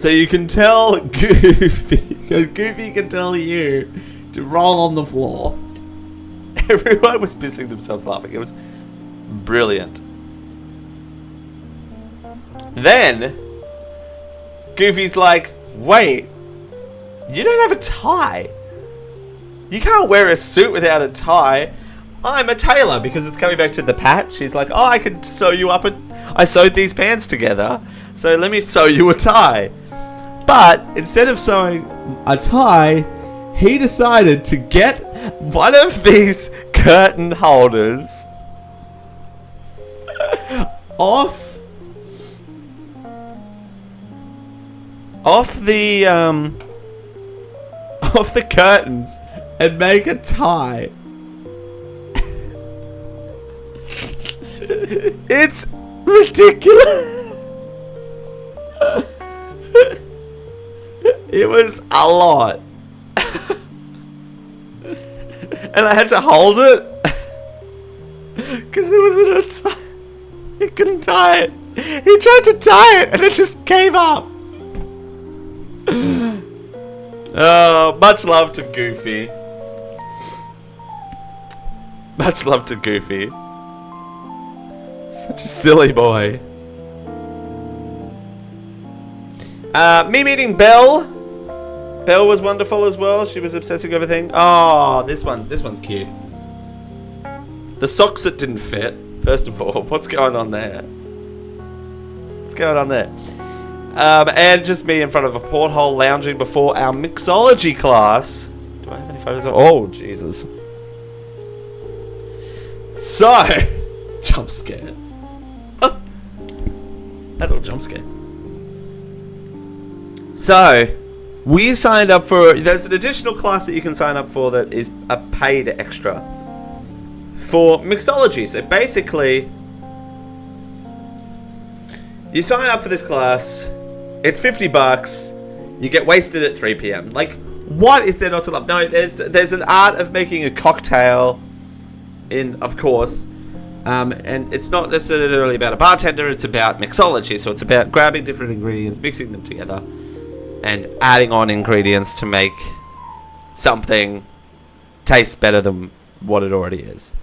So you can tell Goofy, because Goofy can tell you to roll on the floor. Everyone was pissing themselves laughing. It was brilliant. Then Goofy's like, wait, you don't have a tie. You can't wear a suit without a tie. I'm a tailor, because it's coming back to the patch. He's like, oh, I could sew you up. I sewed these pants together, so let me sew you a tie. But instead of sewing a tie, he decided to get one of these curtain holders off the curtains and make a tie. It's ridiculous. It was a lot. And I had to hold it because it wasn't a tie. He couldn't tie it. He tried to tie it and it just came up. Oh, much love to Goofy. Much love to Goofy. Such a silly boy. Me meeting Belle. Belle was wonderful as well. She was obsessing over things. Oh, this one's cute. The socks that didn't fit. First of all, what's going on there? What's going on there? And just me in front of a porthole lounging before our mixology class. Do I have any photos of? Oh, Jesus. So, jump scare. Adult jump scare. So, we signed up for... There's an additional class that you can sign up for that is a paid extra. For mixology. So basically, you sign up for this class, it's $50, you get wasted at 3 p.m. Like, what is there not to love? No, there's an art of making a cocktail of course, and it's not necessarily about a bartender, it's about mixology. So it's about grabbing different ingredients, mixing them together, and adding on ingredients to make something taste better than what it already is.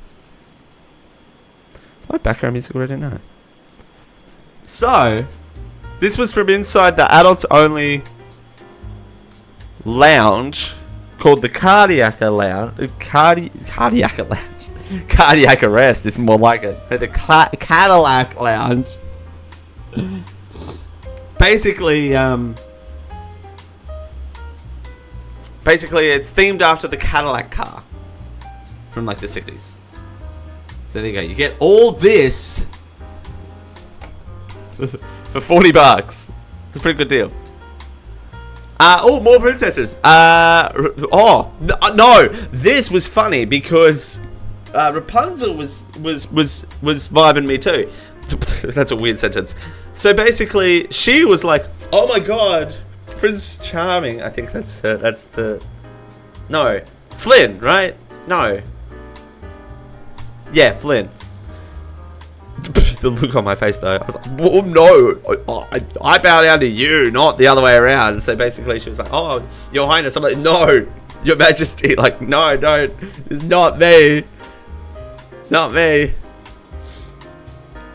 Is my background music already? No. So, this was from inside the adults-only lounge called the Cardiac Lounge. Cardiac Lounge. Cardiac Arrest is more like it. The Cadillac Lounge. Basically, it's themed after the Cadillac car from like the 60s. So there you go. You get all this for $40. It's a pretty good deal. Oh, more princesses. No, this was funny because Rapunzel was vibing me too. That's a weird sentence. So basically, she was like, "Oh my god, Prince Charming." I think that's her. That's the... No, Flynn, right? No. Yeah, Flynn. The look on my face though, I was like, "Oh no, I bow down to you, not the other way around." So basically she was like, "Oh, Your Highness." I'm like, "No, Your Majesty." Like, "No, don't. It's not me. Not me."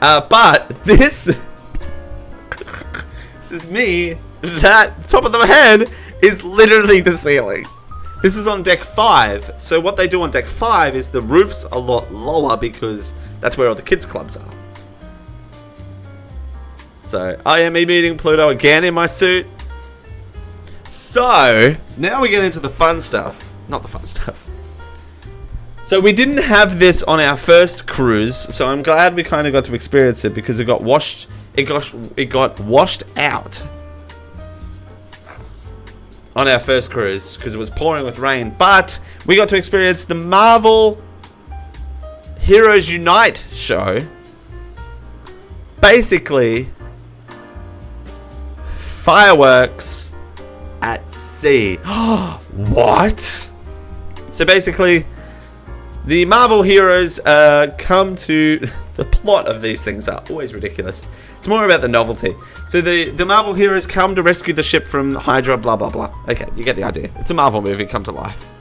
But this is me. That top of the head is literally the ceiling. This is on deck 5. So what they do on deck 5 is the roof's a lot lower because that's where all the kids clubs are. So, I am meeting Pluto again in my suit. So, now we get into the fun stuff. Not the fun stuff. So, we didn't have this on our first cruise, so I'm glad we kind of got to experience it because it got washed out on our first cruise because it was pouring with rain. But we got to experience the Marvel Heroes Unite show. Basically, fireworks at sea. What? So basically, the Marvel heroes come to... The plot of these things are always ridiculous. It's more about the novelty. So the Marvel heroes come to rescue the ship from Hydra, blah, blah, blah. Okay, you get the idea. It's a Marvel movie come to life.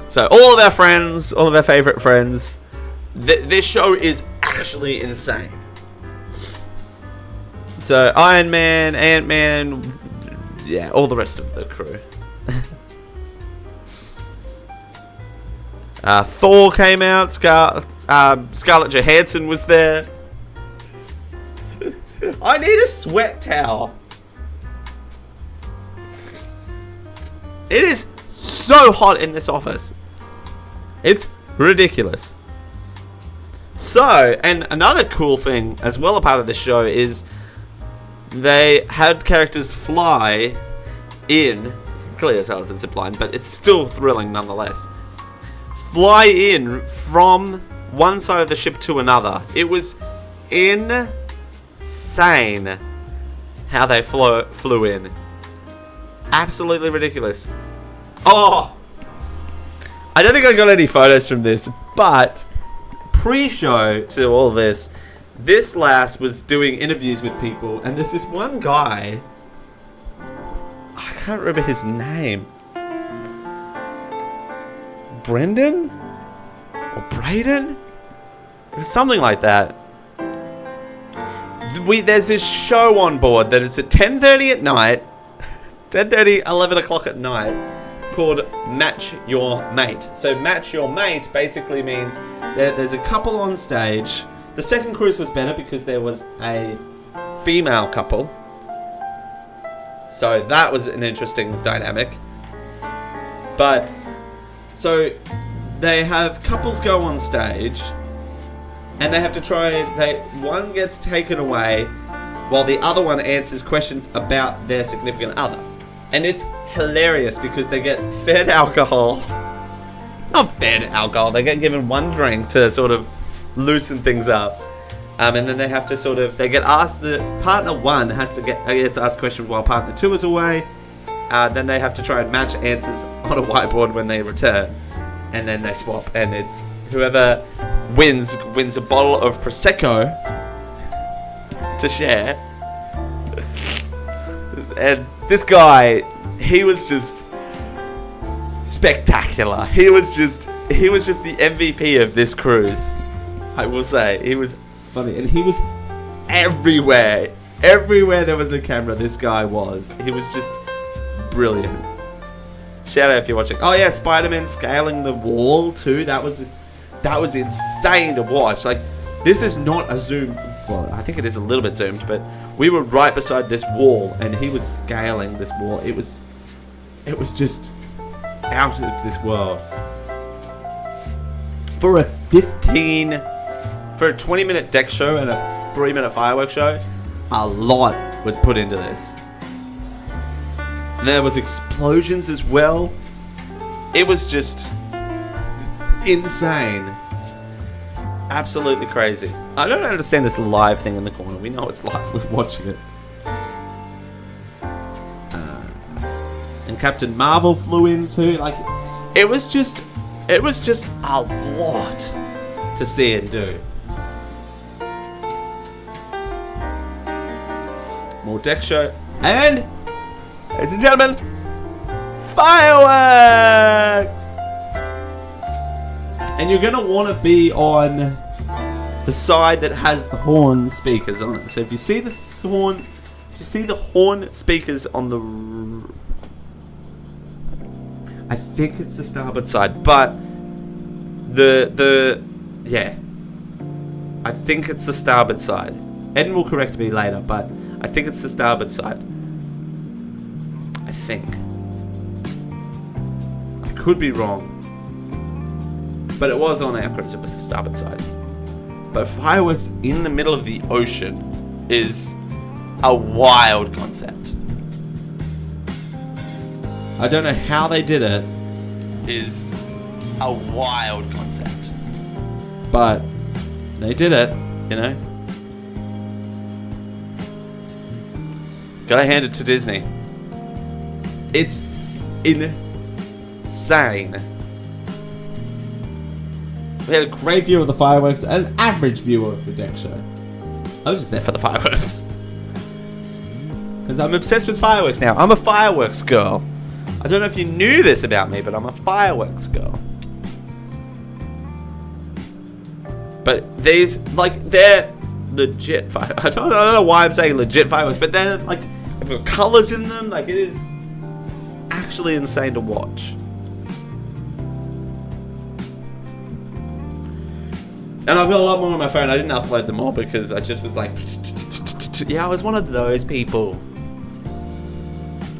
So all of our friends, all of our favorite friends, this show is actually insane. So Iron Man, Ant-Man, yeah, all the rest of the crew. Thor came out. Scarlett Johansson was there. I need a sweat towel. It is so hot in this office. It's ridiculous. So, and another cool thing as well, a part of this show is they had characters fly in. Clearly it's a zip line, but it's still thrilling nonetheless. Fly in from one side of the ship to another. It was insane how they flew in. Absolutely ridiculous. Oh! I don't think I got any photos from this, but pre-show to all this lass was doing interviews with people, and there's this one guy, I can't remember his name. Brendan? Or Brayden? It was something like that. There's this show on board that is at 10:30 at night, 10:30, 11 o'clock at night, called Match Your Mate. So Match Your Mate basically means there's a couple on stage. The second cruise was better because there was a female couple. So that was an interesting dynamic. But, so they have couples go on stage And they have to try, one gets taken away while the other one answers questions about their significant other. And it's hilarious because they get fed alcohol. Not fed alcohol, they get given one drink to sort of loosen things up. And then they have to they get asked, the partner one gets asked questions while partner two is away. Then they have to try and match answers on a whiteboard when they return. And then they swap, and it's whoever wins a bottle of Prosecco to share. And this guy, he was just spectacular. He was just the MVP of this cruise. I will say, he was funny, and he was everywhere. Everywhere there was a camera, this guy was. He was just brilliant. Shout out if you're watching. Oh yeah, Spider-Man scaling the wall too. That was insane to watch. Like, this is not a zoom. Well, I think it is a little bit zoomed, but we were right beside this wall, and he was scaling this wall. It was just out of this world. For a 20-minute deck show and a 3-minute fireworks show, a lot was put into this. And there was explosions as well. It was just insane. Absolutely crazy. I don't understand this live thing in the corner. We know it's live. We're watching it. And Captain Marvel flew in too. Like, it was just a lot to see and do. More deck show. And, ladies and gentlemen, fireworks! And you're going to want to be on the side that has the horn speakers on it. So if you see the horn speakers on the, I think it's the starboard side, but yeah, I think it's the starboard side. Eden will correct me later, but I think it's the starboard side. I think. I could be wrong. But it was on our cruise, it was the starboard side. But fireworks in the middle of the ocean is a wild concept. I don't know how they did it. Is a wild concept. But they did it, you know. Gotta hand it to Disney. It's insane. We had a great view of the fireworks, an average view of the deck show. I was just there for the fireworks. Because I'm obsessed with fireworks now. I'm a fireworks girl. I don't know if you knew this about me, but I'm a fireworks girl. But these, like, they're legit fireworks. I don't know why I'm saying legit fireworks, but they're, like, they've got colours in them. Like, it is actually insane to watch. And I've got a lot more on my phone. I didn't upload them all because I just was like, yeah, I was one of those people.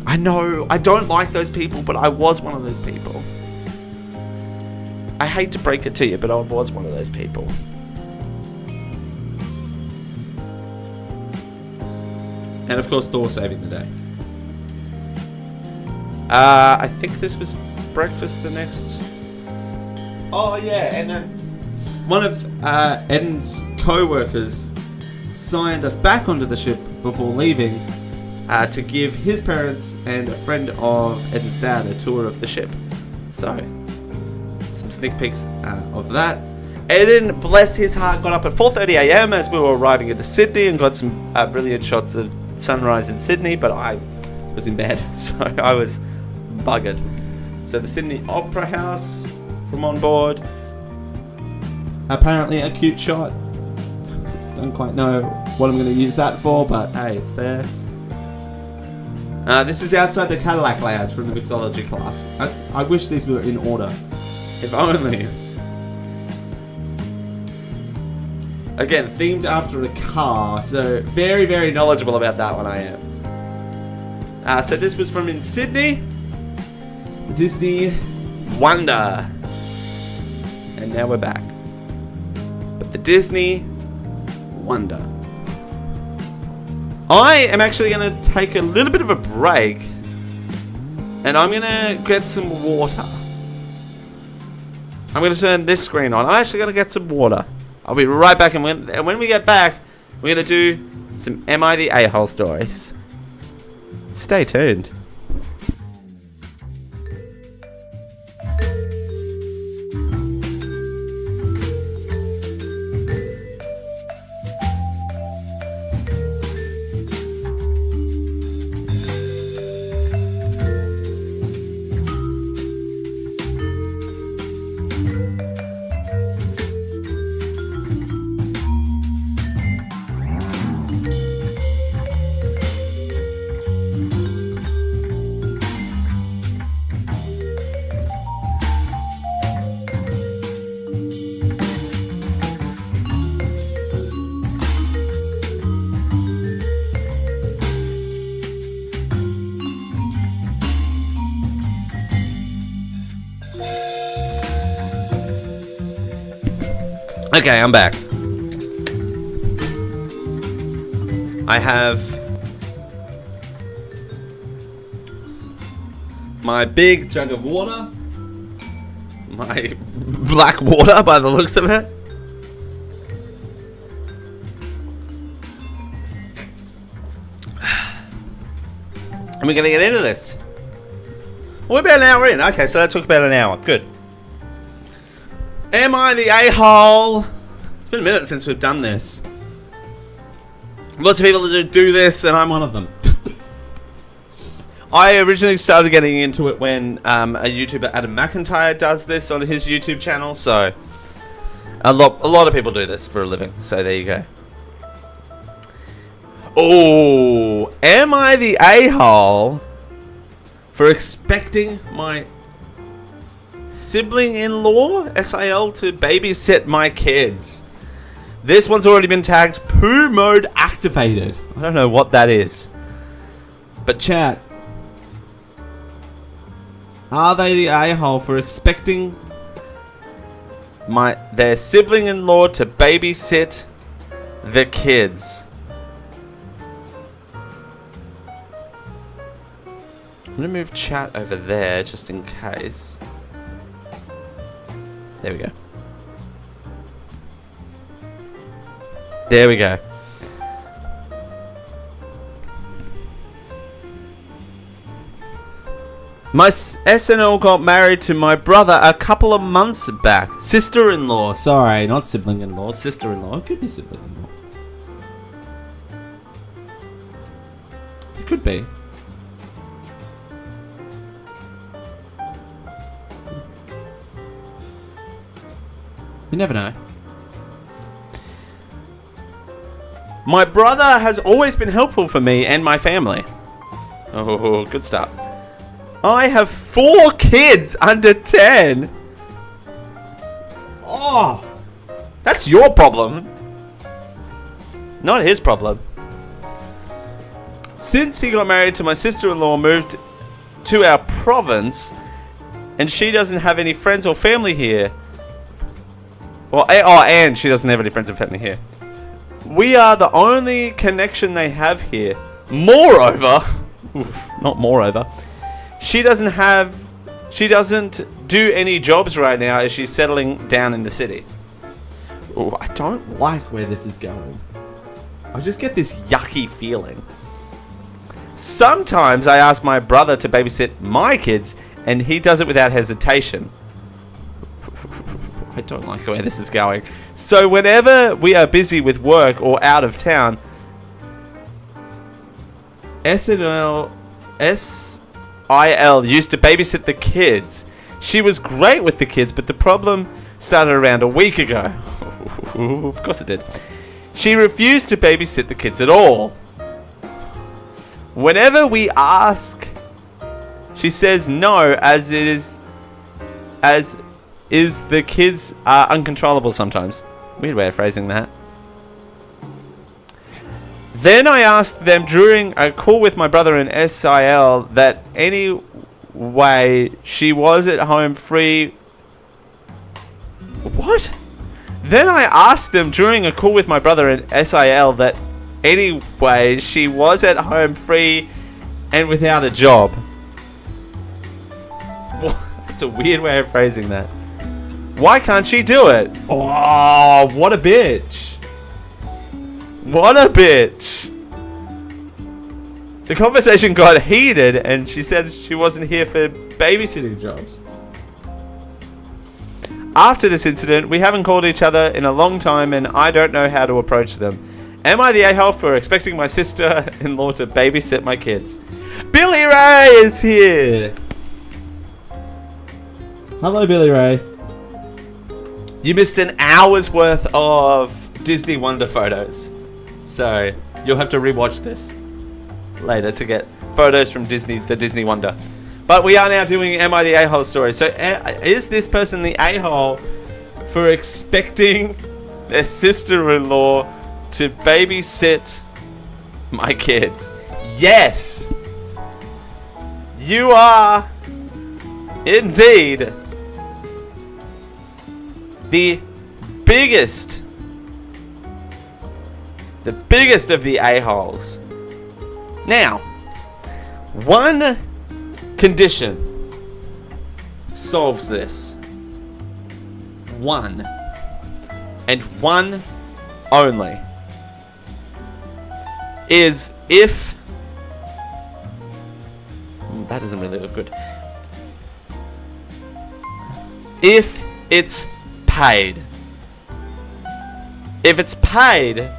I know, I don't like those people, but I was one of those people. I hate to break it to you, but I was one of those people. And of course, Thor saving the day. I think this was breakfast the next. Oh yeah, and then one of Eden's co-workers signed us back onto the ship before leaving to give his parents and a friend of Eden's dad a tour of the ship. So, some sneak peeks of that. Eden, bless his heart, got up at 4:30 a.m. as we were arriving into Sydney and got some brilliant shots of sunrise in Sydney, but I was in bed, so I was buggered. So the Sydney Opera House from on board. Apparently a cute shot. Don't quite know what I'm going to use that for, but hey, it's there. This is outside the Cadillac Lounge from the mixology class. I wish these were in order. If only. Again, themed after a car, so very, very knowledgeable about that one I am. So this was from in Sydney. Disney Wonder. And now we're back. But the Disney wonder. I am actually going to take a little bit of a break, and I'm going to get some water. I'm going to turn this screen on. I'm actually going to get some water. I'll be right back, and when we get back, we're going to do some Am I the A-hole stories. Stay tuned. Okay, I'm back. I have my big jug of water, my black water by the looks of it. And we're gonna get into this. We're about an hour in. Okay, so that took about an hour. Good. Am I the a-hole? It's been a minute since we've done this. Lots of people do this, and I'm one of them. I originally started getting into it when a YouTuber, Adam McIntyre, does this on his YouTube channel. So a lot of people do this for a living. So there you go. Oh, am I the a-hole for expecting my sibling-in-law, SIL, to babysit my kids? This one's already been tagged poo mode activated. I don't know what that is. But chat, are they the a-hole for expecting their sibling-in-law to babysit the kids? I'm gonna move chat over there just in case. There we go. There we go. My SNL got married to my brother a couple of months back. Sister-in-law. Sorry, not sibling-in-law. Sister-in-law. It could be sibling-in-law. It could be. You never know. My brother has always been helpful for me and my family. Oh, good start. I have 4 kids under 10. Oh, that's your problem. Not his problem. Since he got married to my sister-in-law, moved to our province, and she doesn't have any friends or family here. Well, and she doesn't have any friends and family here. We are the only connection they have here. Moreover, not moreover, she doesn't do any jobs right now as she's settling down in the city. Oh, I don't like where this is going. I just get this yucky feeling. Sometimes I ask my brother to babysit my kids, and he does it without hesitation. I don't like where this is going. So whenever we are busy with work or out of town, SIL used to babysit the kids. She was great with the kids, but the problem started around a week ago. Of course it did. She refused to babysit the kids at all. Whenever we ask, she says no, as the kids are uncontrollable sometimes. Weird way of phrasing that. Then I asked them during a call with my brother in SIL that anyway she was at home free. What? Then I asked them during a call with my brother in SIL that anyway, she was at home free and without a job. That's a weird way of phrasing that. Why can't she do it? Oh, what a bitch. What a bitch. The conversation got heated and she said she wasn't here for babysitting jobs. After this incident, we haven't called each other in a long time and I don't know how to approach them. Am I the a-hole for expecting my sister-in-law to babysit my kids? Billy Ray is here! Hello, Billy Ray. You missed an hour's worth of Disney Wonder photos. So, you'll have to rewatch this later to get photos from Disney, the Disney Wonder. But we are now doing Am I the A-hole story. So, is this person the a-hole for expecting their sister-in-law to babysit my kids? Yes! You are indeed the biggest of the a-holes. Now, one condition solves this. One. And one only. Is if... that doesn't really look good. If it's paid. If it's paid,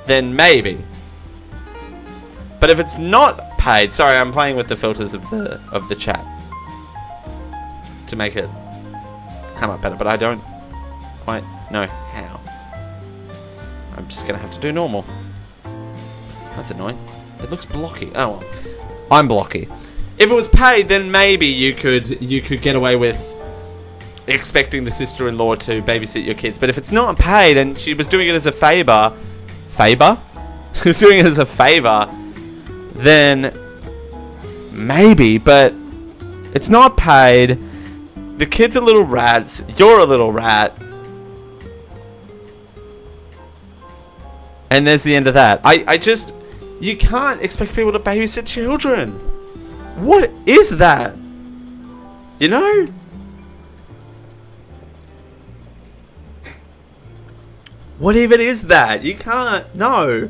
then maybe. But if it's not paid, sorry, I'm playing with the filters of the chat to make it come up better, but I don't quite know how. I'm just gonna have to do normal. That's annoying. It looks blocky. Oh well. I'm blocky. If it was paid, then maybe you could get away with expecting the sister-in-law to babysit your kids. But if it's not paid and she was doing it as a favor, she was doing it as a favor, then maybe. But it's not paid. The kids are little rats. You're a little rat. And there's the end of that. You can't expect people to babysit children. What is that? You know? What even is that? You can't. No.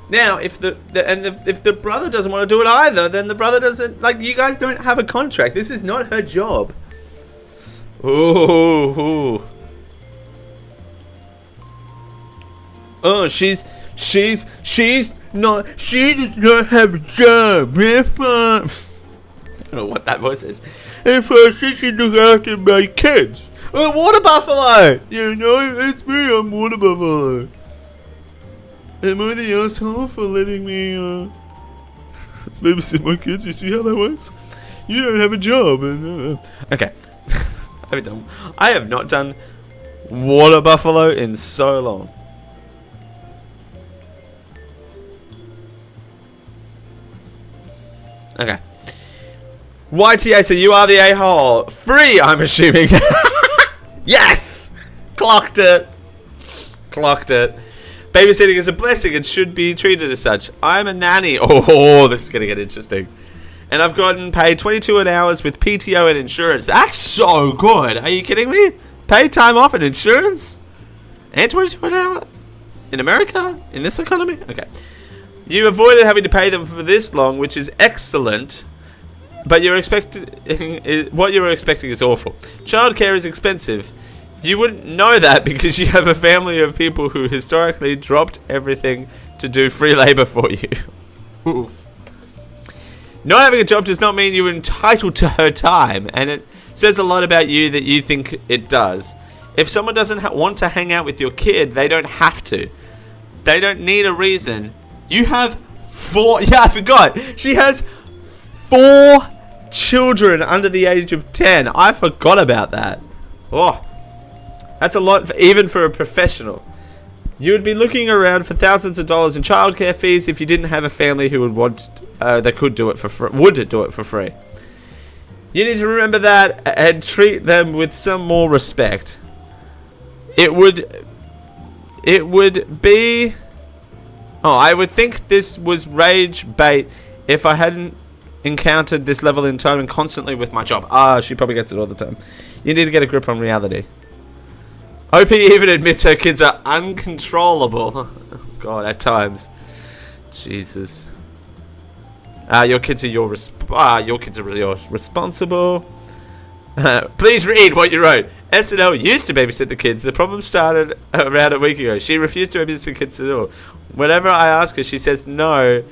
Now, if the brother doesn't want to do it either, then the brother doesn't. Like, you guys don't have a contract. This is not her job. Ooh. Oh, she does not have a job. If I don't know what that voice is. If she should look after my kids. Water buffalo! You know, it's me, I'm water buffalo. Am I the asshole for letting me babysit my kids? You see how that works? You don't have a job. And, okay. I have not done water buffalo in so long. Okay. YTA, so you are the a-hole. Free, I'm assuming. Yes! Clocked it. Babysitting is a blessing and should be treated as such. I'm a nanny. Oh, this is going to get interesting. And I've gotten paid 22 an hour with PTO and insurance. That's so good. Are you kidding me? Paid time off and insurance? And 22 an hour? In America? In this economy? Okay. You avoided having to pay them for this long, which is excellent. But what you were expecting is awful. Childcare is expensive. You wouldn't know that because you have a family of people who historically dropped everything to do free labor for you. Oof. Not having a job does not mean you're entitled to her time, and it says a lot about you that you think it does. If someone doesn't want to hang out with your kid, they don't have to. They don't need a reason. You have 4... Yeah, I forgot. She has 4 children under the age of 10. I forgot about that. Oh, that's a lot, even for a professional. You would be looking around for thousands of dollars in childcare fees if you didn't have a family who would want, that could do it for free. Would do it for free. You need to remember that and treat them with some more respect. It would be... Oh, I would think this was rage bait if I hadn't encountered this level in time and constantly with my job. She probably gets it all the time. You need to get a grip on reality. OP even admits her kids are uncontrollable. God, at times. Jesus. Your kids are your kids are really responsible. Please read what you wrote. SNL used to babysit the kids. The problem started around a week ago. She refused to babysit the kids at all. Whenever I ask her, she says no,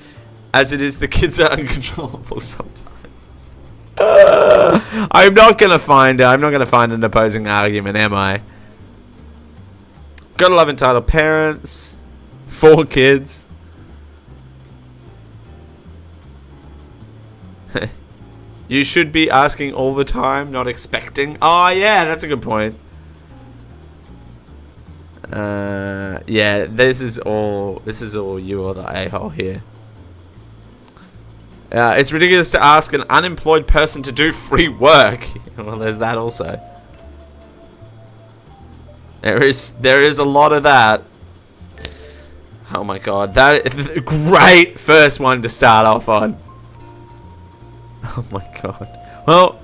as it is the kids are uncontrollable sometimes. I'm not gonna find an opposing argument, am I? Gotta love entitled parents. 4 kids. You should be asking all the time, not expecting. Oh yeah, that's a good point. Yeah, this is all you are the a-hole here. It's ridiculous to ask an unemployed person to do free work. Well, there's that also. There is a lot of that. Oh my god, that great first one to start off on. Oh my god. Well,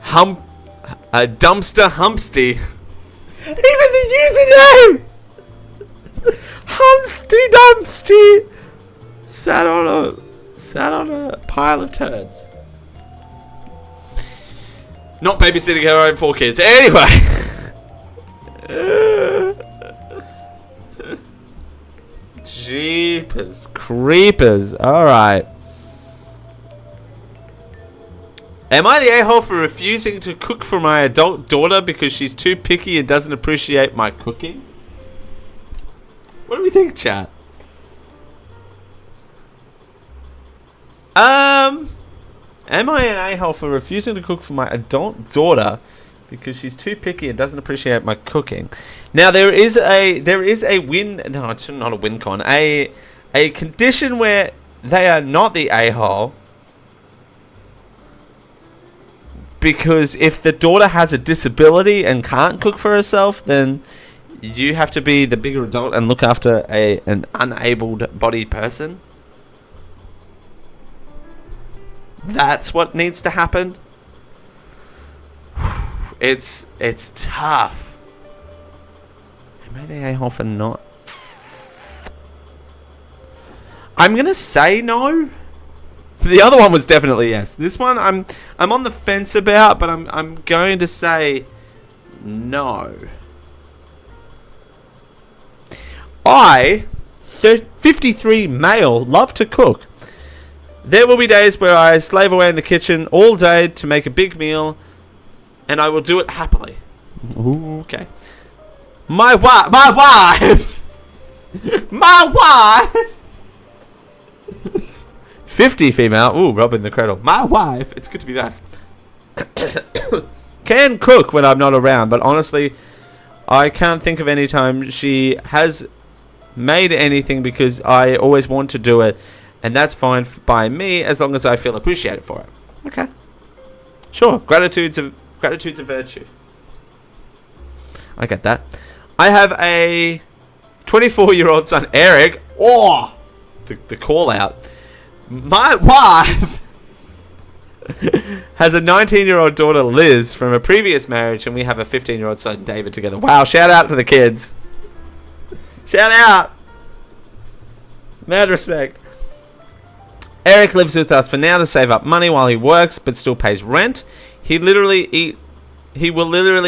Dumpster Humpsty. Even the username! Humpsty Dumpsty sat on a pile of turds. Not babysitting her own 4 kids. Anyway. Jeepers creepers. Alright. Am I the a-hole for refusing to cook for my adult daughter because she's too picky and doesn't appreciate my cooking? What do we think, chat? Am I an a-hole for refusing to cook for my adult daughter because she's too picky and doesn't appreciate my cooking? Now there is a win. No, it's not a win con. A condition where they are not the a-hole. Because if the daughter has a disability and can't cook for herself, then you have to be the bigger adult and look after an unabled bodied person. That's what needs to happen. It's tough. Am I the a-hole for not? I'm gonna say no. The other one was definitely yes. This one I'm on the fence about, but I'm going to say no. 53 male, love to cook. There will be days where I slave away in the kitchen all day to make a big meal, and I will do it happily. Ooh, okay. My wife 50 female. Ooh, robbing the cradle. My wife. It's good to be back. Can cook when I'm not around, but honestly, I can't think of any time she has made anything because I always want to do it, and that's fine by me as long as I feel appreciated for it. Okay. Sure. Gratitude's a virtue. I get that. I have a 24-year-old son, Eric. Oh, the call out. My wife has a 19-year-old daughter, Liz, from a previous marriage, and we have a 15-year-old son, David, together. Wow, shout out to the kids. Shout out. Mad respect. Eric lives with us for now to save up money while he works, but still pays rent. He will literally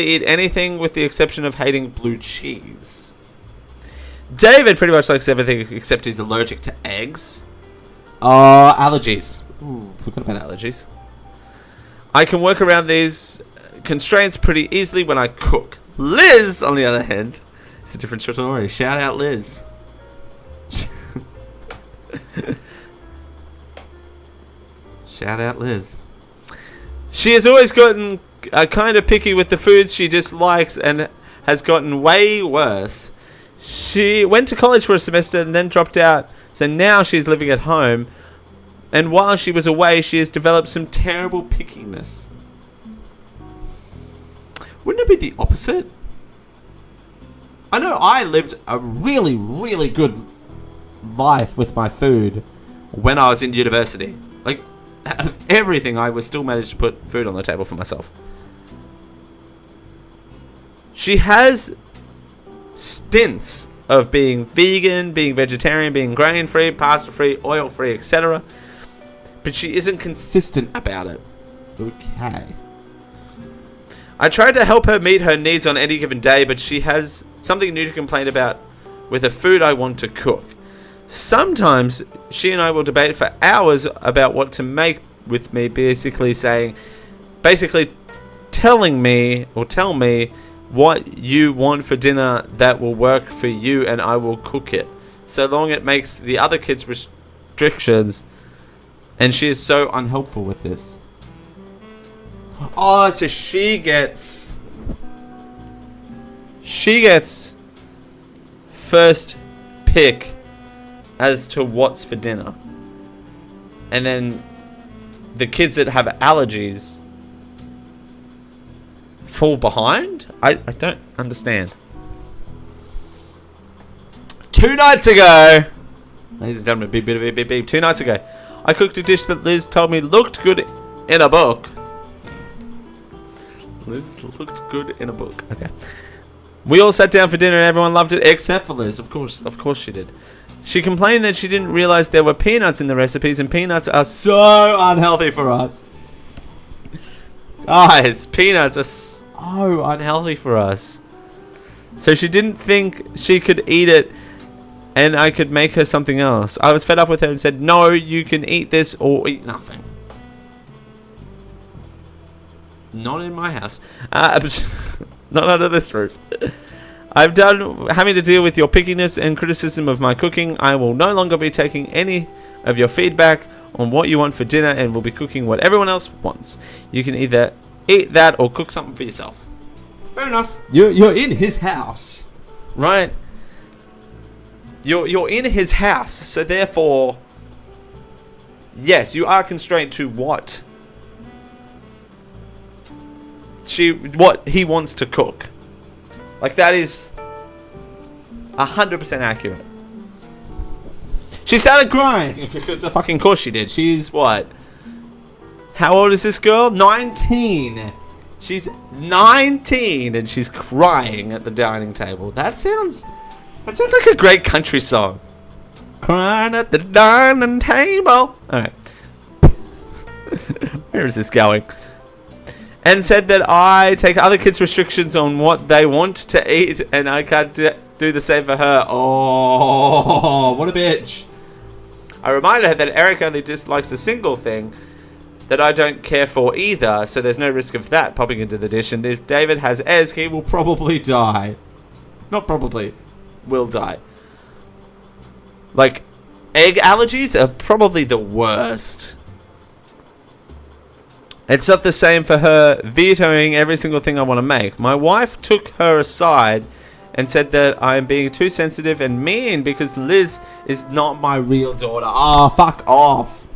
eat anything with the exception of hating blue cheese. David pretty much likes everything except he's allergic to eggs. Allergies. Ooh, forgot about allergies. I can work around these constraints pretty easily when I cook. Liz, on the other hand, it's a different story. Shout out Liz. Shout out Liz. She has always gotten kind of picky with the foods she dislikes and has gotten way worse. She went to college for a semester and then dropped out, so now she's living at home And while she was away, she has developed some terrible pickiness. Wouldn't it be the opposite? I know I lived a really, really good life with my food when I was in university. Like, out of everything, I was still managed to put food on the table for myself. She has stints of being vegan, being vegetarian, being grain-free, pasta-free, oil-free, etc. But she isn't consistent about it. Okay. I tried to help her meet her needs on any given day, but she has something new to complain about with the food I want to cook. Sometimes she and I will debate for hours about what to make with me, basically telling me what you want for dinner that will work for you, and I will cook it, so long it makes the other kids restrictions. And she is so unhelpful with this. Oh, so she gets first pick as to what's for dinner, and then the kids that have allergies fall behind? I don't understand. 2 nights ago, ladies and gentlemen, beep, beep, beep, beep, beep. 2 nights ago, I cooked a dish that Liz told me looked good in a book. Liz looked good in a book. Okay. We all sat down for dinner and everyone loved it except for Liz. Of course she did. She complained that she didn't realize there were peanuts in the recipes, and peanuts are so unhealthy for us. Guys, peanuts are so unhealthy for us. So she didn't think she could eat it and I could make her something else. I was fed up with her and said, no, you can eat this or eat nothing. Not in my house. Not under this roof. I'm done having to deal with your pickiness and criticism of my cooking. I will no longer be taking any of your feedback on what you want for dinner and will be cooking what everyone else wants. You can either eat that or cook something for yourself. Fair enough. You're in his house, right? You're in his house, so therefore, yes, you are constrained to what he wants to cook. Like, that is 100% accurate. She started crying because of fucking course she did. She's what? How old is this girl? 19. She's 19 and she's crying at the dining table. That sounds like a great country song. Crying at the dining table. Alright. Where is this going? And said that I take other kids' restrictions on what they want to eat and I can't do the same for her. Oh, what a bitch. I reminded her that Eric only dislikes a single thing that I don't care for either, so there's no risk of that popping into the dish, and if David has eggs, he will probably die. Not probably. Will die. Like, egg allergies are probably the worst. It's not the same for her vetoing every single thing I want to make. My wife took her aside and said that I'm being too sensitive and mean because Liz is not my real daughter. Oh, fuck off.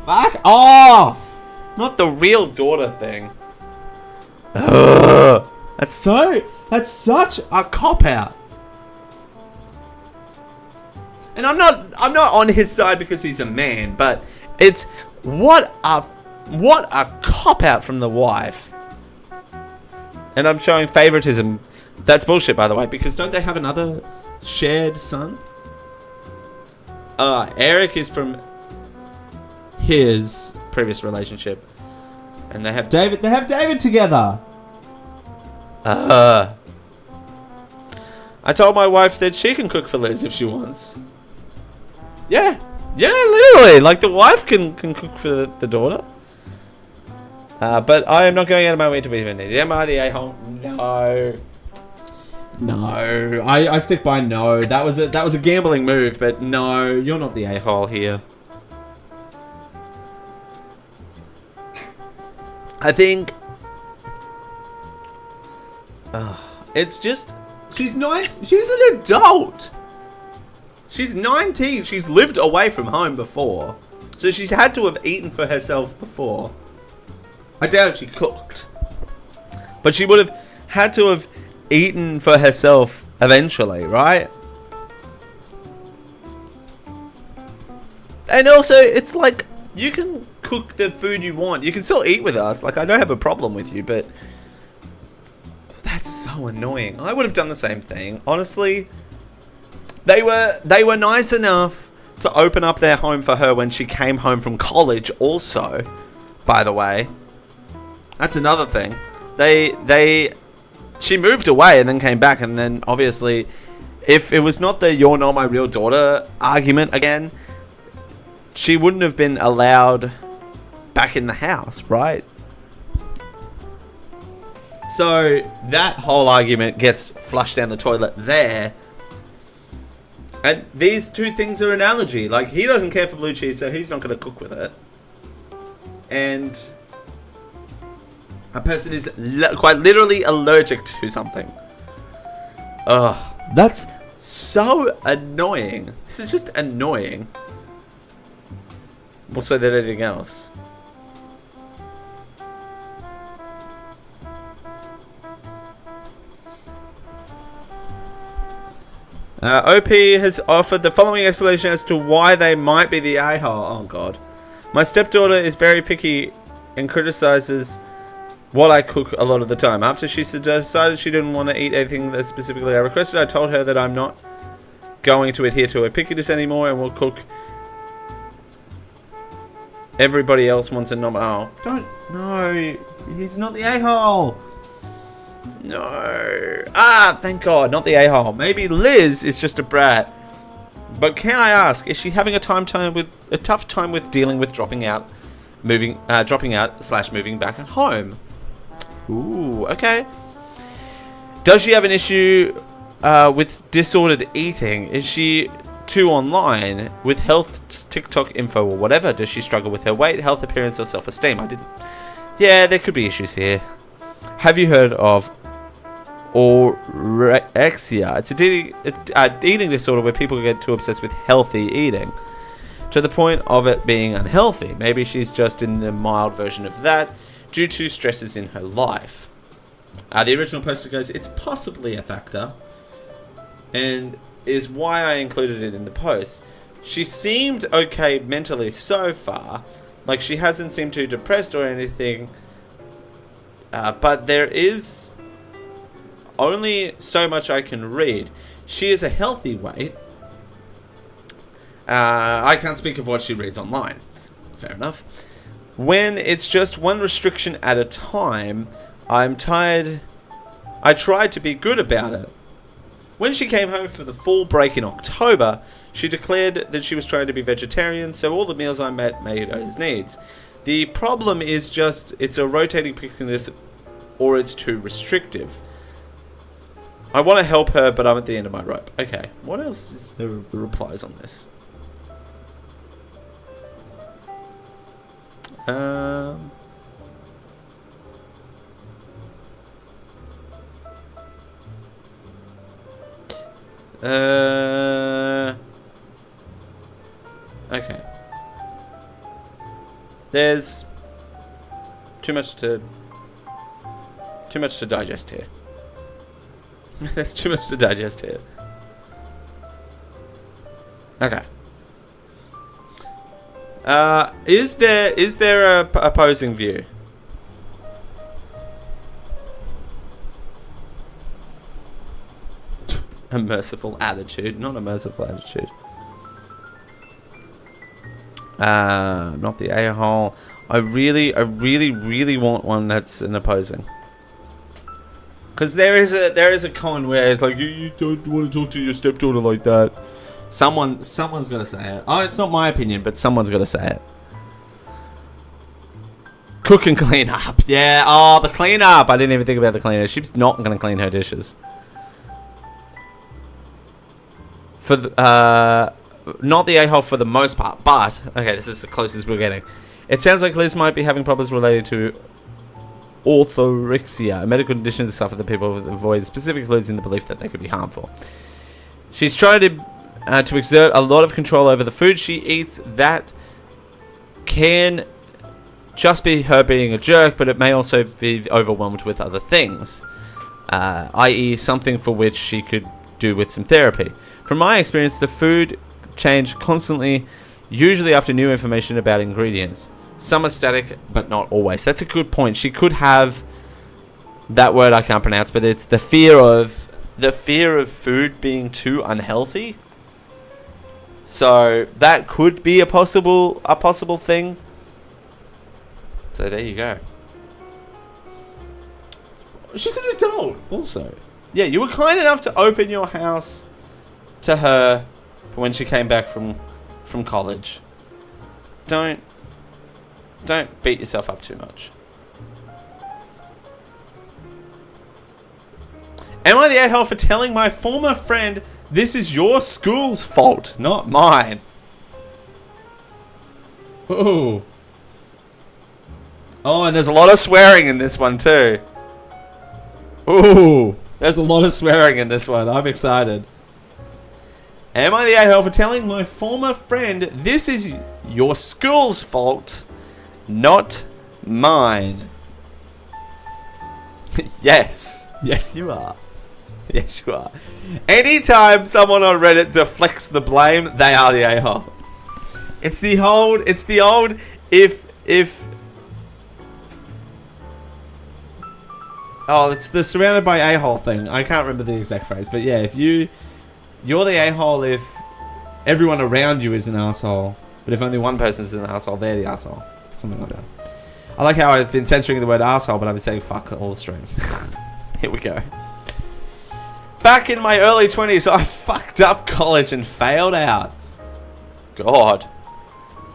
Fuck off. Not the real daughter thing. Ugh. That's such a cop-out. And I'm not on his side because he's a man, but it's what a cop-out from the wife. And I'm showing favoritism. That's bullshit, by the way, because don't they have another shared son? Eric is from his previous relationship. And they have David. They have David together. I told my wife that she can cook for Liz if she wants. Yeah, literally. Like, the wife can cook for the daughter. But I am not going out of my way to be offended. Am I the a-hole? No. I stick by no. That was a gambling move, but no, you're not the a-hole here. I think it's just she's an adult. She's 19. She's lived away from home before. So she had to have eaten for herself before. I doubt if she cooked. But she would have had to have eaten for herself eventually, right? And also, it's like, you can cook the food you want. You can still eat with us. Like, I don't have a problem with you, but that's so annoying. I would have done the same thing. Honestly, they were nice enough to open up their home for her when she came home from college also, by the way. That's another thing. She moved away and then came back, and then obviously, if it was not the "you're not my real daughter" argument again, she wouldn't have been allowed back in the house, right? So that whole argument gets flushed down the toilet there. And these two things are an analogy. Like, he doesn't care for blue cheese, so he's not going to cook with it. And a person is quite literally allergic to something. Ugh, that's so annoying. This is just annoying. More so than anything else. OP has offered the following explanation as to why they might be the a-hole. Oh god. My stepdaughter is very picky and criticizes what I cook a lot of the time. After she decided she didn't want to eat anything that specifically I requested, I told her that I'm not going to adhere to her pickiness anymore and will cook. Everybody else wants a oh, don't. No. He's not the a-hole. No. Ah, thank God, not the a-hole. Maybe Liz is just a brat. But can I ask, is she having a tough time with dealing with dropping out / moving back at home? Ooh, okay. Does she have an issue with disordered eating? Is she too online with health TikTok info or whatever? Does she struggle with her weight, health, appearance, or self-esteem? I didn't. Yeah, there could be issues here. Have you heard of orexia? It's a eating disorder where people get too obsessed with healthy eating to the point of it being unhealthy. Maybe she's just in the mild version of that due to stresses in her life. The original poster goes, it's possibly a factor, and is why I included it in the post. She seemed okay mentally so far. Like, she hasn't seemed too depressed or anything. But there is only so much I can read. She is a healthy weight. I can't speak of what she reads online. Fair enough. When it's just one restriction at a time, I'm tired. I tried to be good about it. When she came home for the full break in October, she declared that she was trying to be vegetarian, so all the meals I made those needs. The problem is just, it's a rotating pickiness or it's too restrictive. I want to help her, but I'm at the end of my rope. Okay, what else is there of the replies on this? Okay. There's too much to digest here. There's too much to digest here. Okay. Is there a opposing view? A merciful attitude, not a merciful attitude. Not the a-hole. I really want one that's an opposing. Because there is a con where it's like, you don't want to talk to your stepdaughter like that. Someone's got to say it. Oh, it's not my opinion, but someone's got to say it. Cook and clean up. Yeah. Oh, the clean up. I didn't even think about the cleaner. She's not going to clean her dishes. For the, not the a-hole for the most part, but okay, this is the closest we're getting. It sounds like Liz might be having problems related to orthorexia, a medical condition that suffer that people avoid, specific foods in the belief that they could be harmful. She's tried to exert a lot of control over the food she eats. That can just be her being a jerk, but it may also be overwhelmed with other things, i.e. something for which she could do with some therapy. From my experience, the food changed constantly, usually after new information about ingredients. Some are static, but not always. That's a good point. She could have that word I can't pronounce, but it's the fear of food being too unhealthy. So that could be a possible thing. So there you go. She's an adult also. Yeah, you were kind enough to open your house to her when she came back from college. Don't beat yourself up too much. Am I the a-hole for telling my former friend this is your school's fault, not mine? Ooh. Oh, and there's a lot of swearing in this one too. Ooh, there's a lot of swearing in this one. I'm excited. Am I the a-hole for telling my former friend this is your school's fault, not mine? Yes. Yes, you are. Yes, you are. Anytime someone on Reddit deflects the blame, they are the a-hole. It's the old, if oh, it's the surrounded by a-hole thing. I can't remember the exact phrase, but yeah, if you're the a-hole if everyone around you is an asshole, but if only one person is an asshole, they're the asshole. Something like that. I like how I've been censoring the word asshole, but I've been saying fuck all the stream. Here we go. Back in my early 20s, I fucked up college and failed out. God.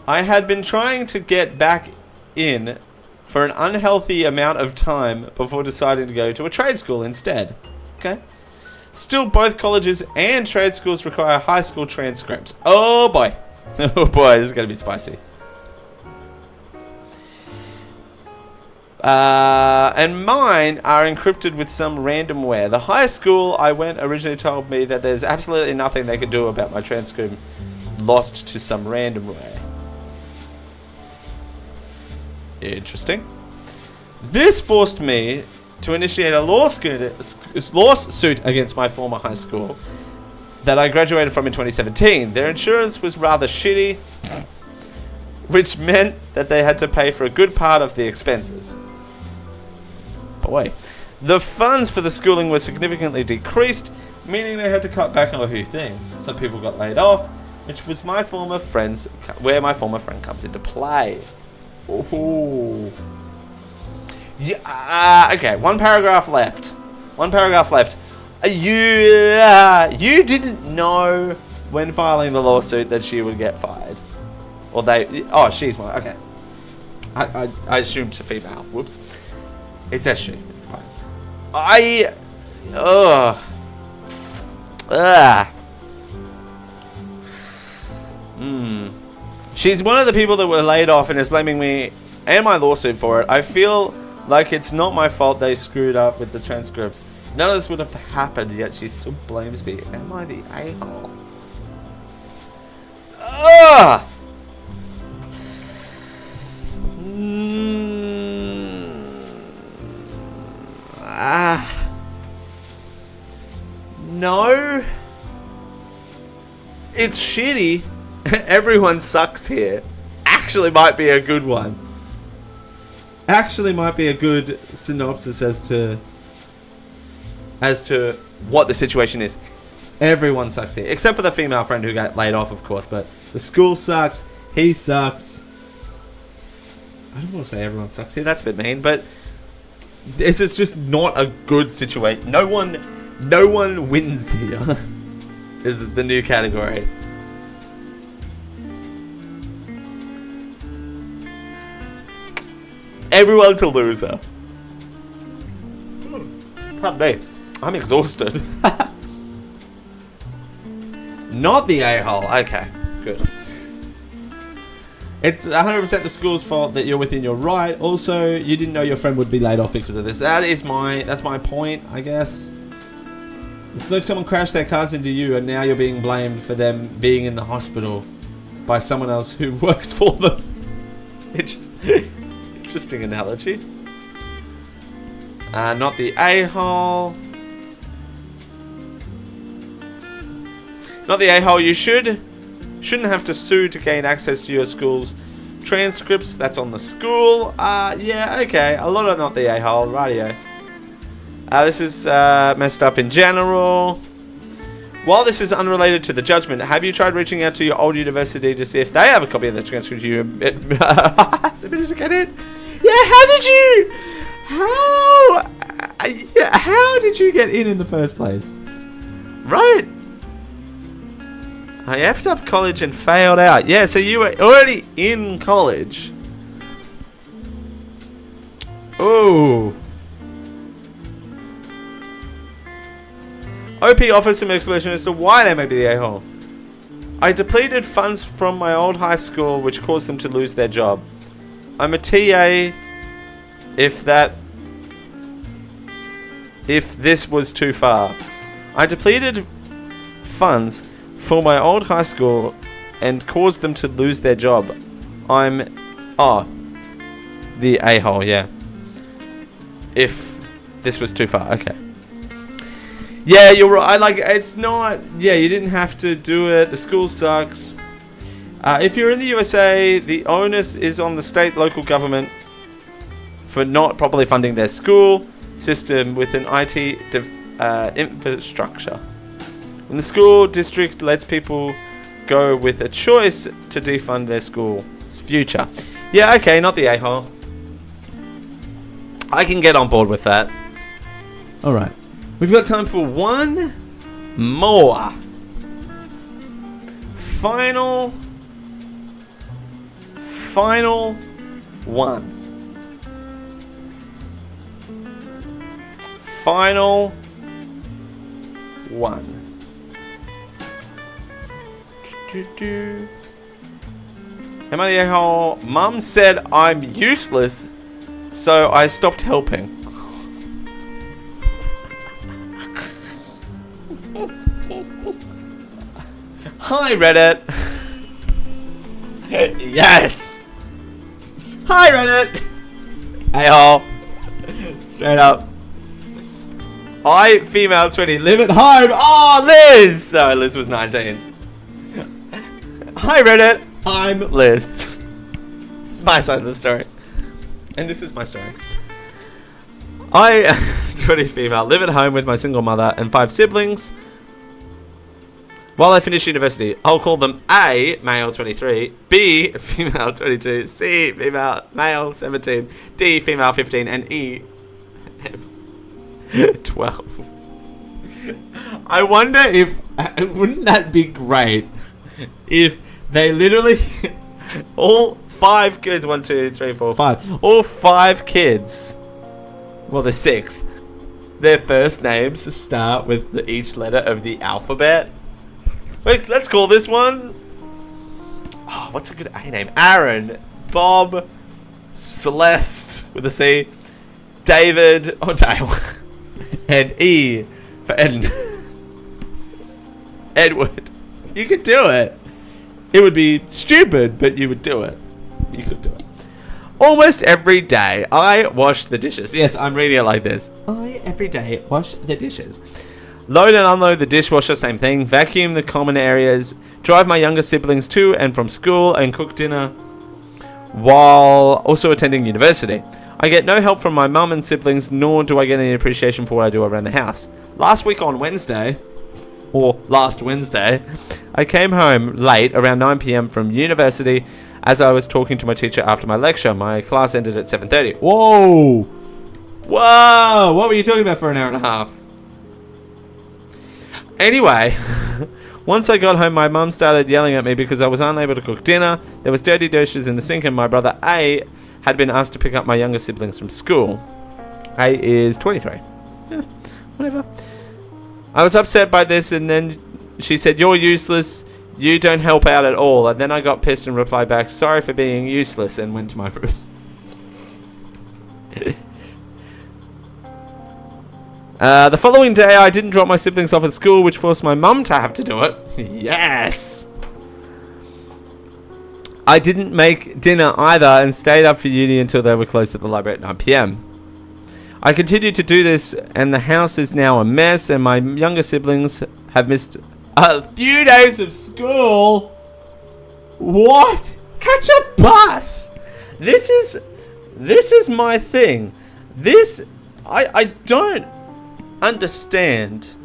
I had been trying to get back in for an unhealthy amount of time before deciding to go to a trade school instead. Okay. Still, both colleges and trade schools require high school transcripts. Oh boy. Oh boy, this is going to be spicy. And mine are encrypted with some randomware. The high school I went originally told me that there's absolutely nothing they could do about my transcript lost to some randomware. Interesting. This forced me to initiate a lawsuit against my former high school that I graduated from in 2017. Their insurance was rather shitty, which meant that they had to pay for a good part of the expenses. Boy. The funds for the schooling were significantly decreased, meaning they had to cut back on a few things. Some people got laid off, which was where my former friend comes into play. Ooh. Yeah, okay, one paragraph left. You didn't know when filing the lawsuit that she would get fired. Or she's my, okay. I assumed it's a female. Whoops. It's a she. It's fine. She's one of the people that were laid off and is blaming me and my lawsuit for it. I feel like it's not my fault they screwed up with the transcripts. None of this would have happened, yet she still blames me. Am I the a-hole? No. It's shitty. Everyone sucks here. Actually might be a good one. Actually might be a good synopsis as to what the situation is. Everyone sucks here. Except for the female friend who got laid off, of course. But the school sucks. He sucks. I don't want to say everyone sucks here. That's a bit mean. But this is just not a good situation. No one wins here. Is the new category. Everyone's a loser. Pardon me. I'm exhausted. Not the a-hole. Okay, good. It's 100% the school's fault that you're within your right. Also, you didn't know your friend would be laid off because of this. That's my point, I guess. It's like someone crashed their cars into you and now you're being blamed for them being in the hospital by someone else who works for them. Interesting analogy. Not the a-hole. Not the a-hole. You shouldn't have to sue to gain access to your school's transcripts. That's on the school. Yeah, okay. A lot of not the a-hole. Rightio. This is messed up in general. While this is unrelated to the judgment, have you tried reaching out to your old university to see if they have a copy of the transcript you submitted to get in? Yeah, how did you get in the first place? Right. I effed up college and failed out. Yeah, so you were already in college. Ooh. OP offers some explanation as to why they may be the a-hole. I depleted funds from my old high school, which caused them to lose their job. I'm a TA if this was too far. I depleted funds for my old high school and caused them to lose their job. I'm... the a-hole, yeah. If this was too far, okay. Yeah, you're right. Like, it's not... Yeah, you didn't have to do it. The school sucks. If you're in the USA, the onus is on the state local government for not properly funding their school system with an IT infrastructure. When the school district lets people go with a choice to defund their school's future. Yeah, okay, not the a-hole. I can get on board with that. Alright. We've got time for one more. Final one. Final one. Am I the a-hole? Mum said I'm useless, so I stopped helping. Hi, Reddit. Yes. Hi, Reddit. A-hole. Straight up. I, female 20, live at home. Oh, Liz. No, Liz was 19. Hi, Reddit. I'm Liz. This is my side of the story. And this is my story. I, 20 female, live at home with my single mother and 5 siblings. While I finish university, I'll call them A, male 23, B, female 22, C, female, male 17, D, female 15, and E, 12. I wonder if, wouldn't that be great if they literally, all 5 kids, 1, 2, 3, 4, 5, all 5 kids, well, there's 6, their first names start with each letter of the alphabet. Wait, let's call this one... Oh, what's a good A name? Aaron, Bob, Celeste with a C, David, or Dale, and E for Ed. Edward. You could do it. It would be stupid, but you would do it. You could do it. Almost every day, I wash the dishes. Yes, I'm reading it like this. I, every day, wash the dishes. Load and unload the dishwasher, same thing. Vacuum the common areas. Drive my younger siblings to and from school and cook dinner while also attending university. I get no help from my mum and siblings, nor do I get any appreciation for what I do around the house. Last Wednesday, I came home late around 9 p.m. from university as I was talking to my teacher after my lecture. My class ended at 7:30. Whoa! Whoa! What were you talking about for an hour and a half? Anyway, once I got home, my mum started yelling at me because I was unable to cook dinner. There was dirty dishes in the sink, and my brother A had been asked to pick up my younger siblings from school. A is 23. Yeah, whatever. I was upset by this, and then she said, "You're useless. You don't help out at all." And then I got pissed and replied back, "Sorry for being useless," and went to my room. The following day, I didn't drop my siblings off at school, which forced my mum to have to do it. Yes! I didn't make dinner either and stayed up for uni until they were closed at the library at 9 p.m. I continued to do this, and the house is now a mess, and my younger siblings have missed a few days of school. What? Catch a bus. This is my thing. I don't understand.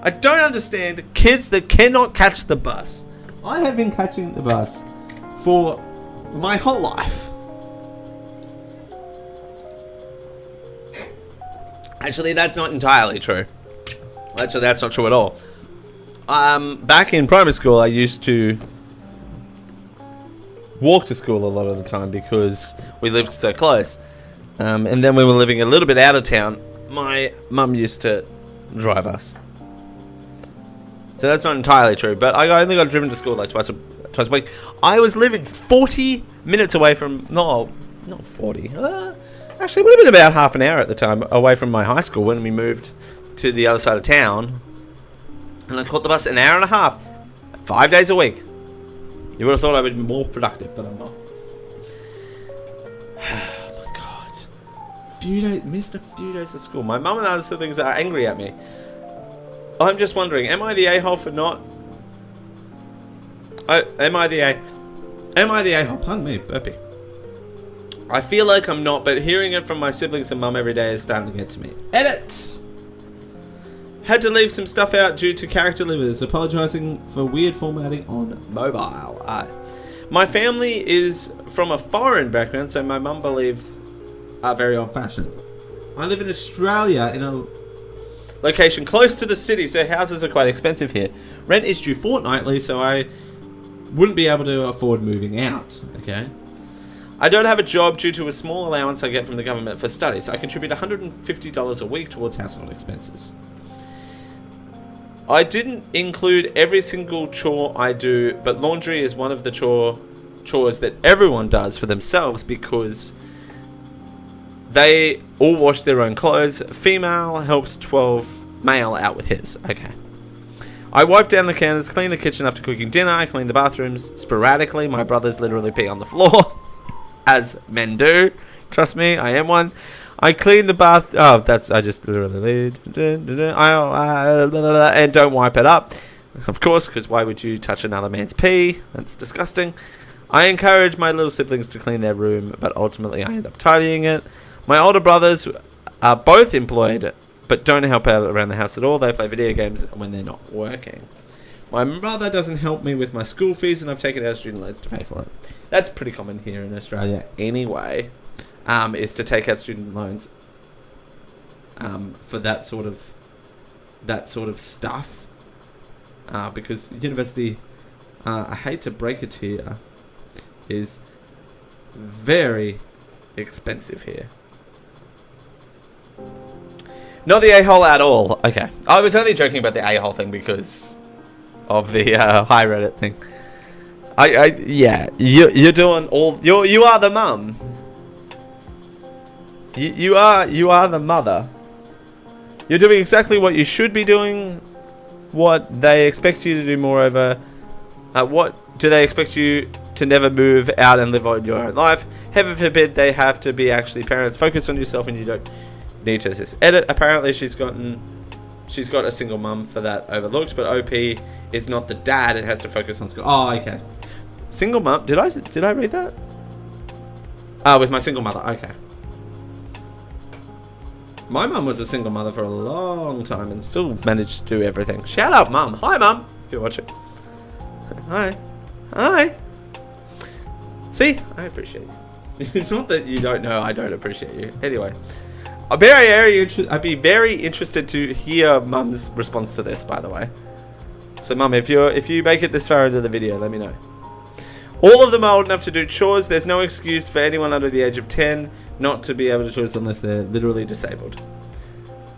I don't understand kids that cannot catch the bus. I have been catching the bus for my whole life. Actually, that's not entirely true. Actually, that's not true at all. Back in primary school, I used to walk to school a lot of the time because we lived so close. And then when we were living a little bit out of town, my mum used to drive us. So that's not entirely true, but I only got driven to school like twice a week. I was living 40 minutes away from... No, not 40. Actually, it would have been about half an hour at the time away from my high school when we moved to the other side of town. And I caught the bus an hour and a half, 5 days a week. You would have thought I would be more productive, but I'm not. Oh my god. Missed a few days of school. My mum and other siblings are angry at me. I'm just wondering, am I the a-hole for not... Am I the a-hole? Pardon me, burpee. I feel like I'm not, but hearing it from my siblings and mum every day is starting to get to me. Edits! Had to leave some stuff out due to character limits. Apologising for weird formatting on mobile. My family is from a foreign background, so my mum believes are very old-fashioned. I live in Australia in a location close to the city, so houses are quite expensive here. Rent is due fortnightly, so I wouldn't be able to afford moving out. Okay. I don't have a job due to a small allowance I get from the government for studies. I contribute $150 a week towards household expenses. I didn't include every single chore I do, but laundry is one of the chores that everyone does for themselves because they all wash their own clothes. Female helps 12 male out with his. Okay. I wipe down the counters, clean the kitchen after cooking dinner. I clean the bathrooms sporadically. My brothers literally pee on the floor, as men do. Trust me, I am one. I clean the bath. Oh, I just literally and don't wipe it up, of course, because why would you touch another man's pee? That's disgusting. I encourage my little siblings to clean their room, but ultimately I end up tidying it. My older brothers are both employed, but don't help out around the house at all. They play video games when they're not working. My mother doesn't help me with my school fees, and I've taken out student loans to pay for it. That's pretty common here in Australia anyway, is to take out student loans for that sort of stuff. Because university, I hate to break it to you, is very expensive here. Not the a-hole at all. Okay. I was only joking about the a-hole thing because of the high Reddit thing. Yeah, you're doing all... You are the mum. You are the mother. You're doing exactly what you should be doing. What they expect you to do, moreover. What do they expect you to never move out and live on your own life? Heaven forbid they have to be actually parents. Focus on yourself and you don't need to assist. Edit. Apparently she's got a single mum for that overlooked, but OP is not the dad. It has to focus on school. Oh, okay. Single mum. Did I read that? With my single mother. Okay. My mum was a single mother for a long time and still managed to do everything. Shout out, mum. Hi, mum. If you're watching. Hi. Hi. See? I appreciate you. It's not that you don't know I don't appreciate you. Anyway. I'd be very interested to hear mum's response to this, by the way. So, mum, if you make it this far into the video, let me know. All of them are old enough to do chores. There's no excuse for anyone under the age of 10 not to be able to do chores unless they're literally disabled.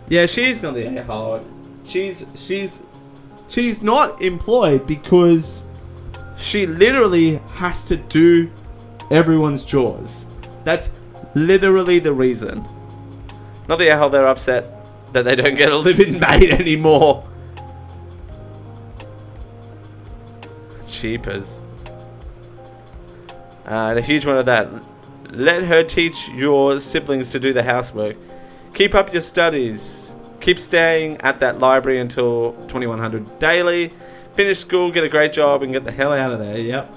Yeah, she's not the a-hole. She's not employed because she literally has to do everyone's chores. That's literally the reason. Not the a-hole, they're upset that they don't get a live-in maid anymore. Cheapers. And a huge one of that. Let her teach your siblings to do the housework. Keep up your studies. Keep staying at that library until 2100 daily. Finish school, get a great job, and get the hell out of there. Yep.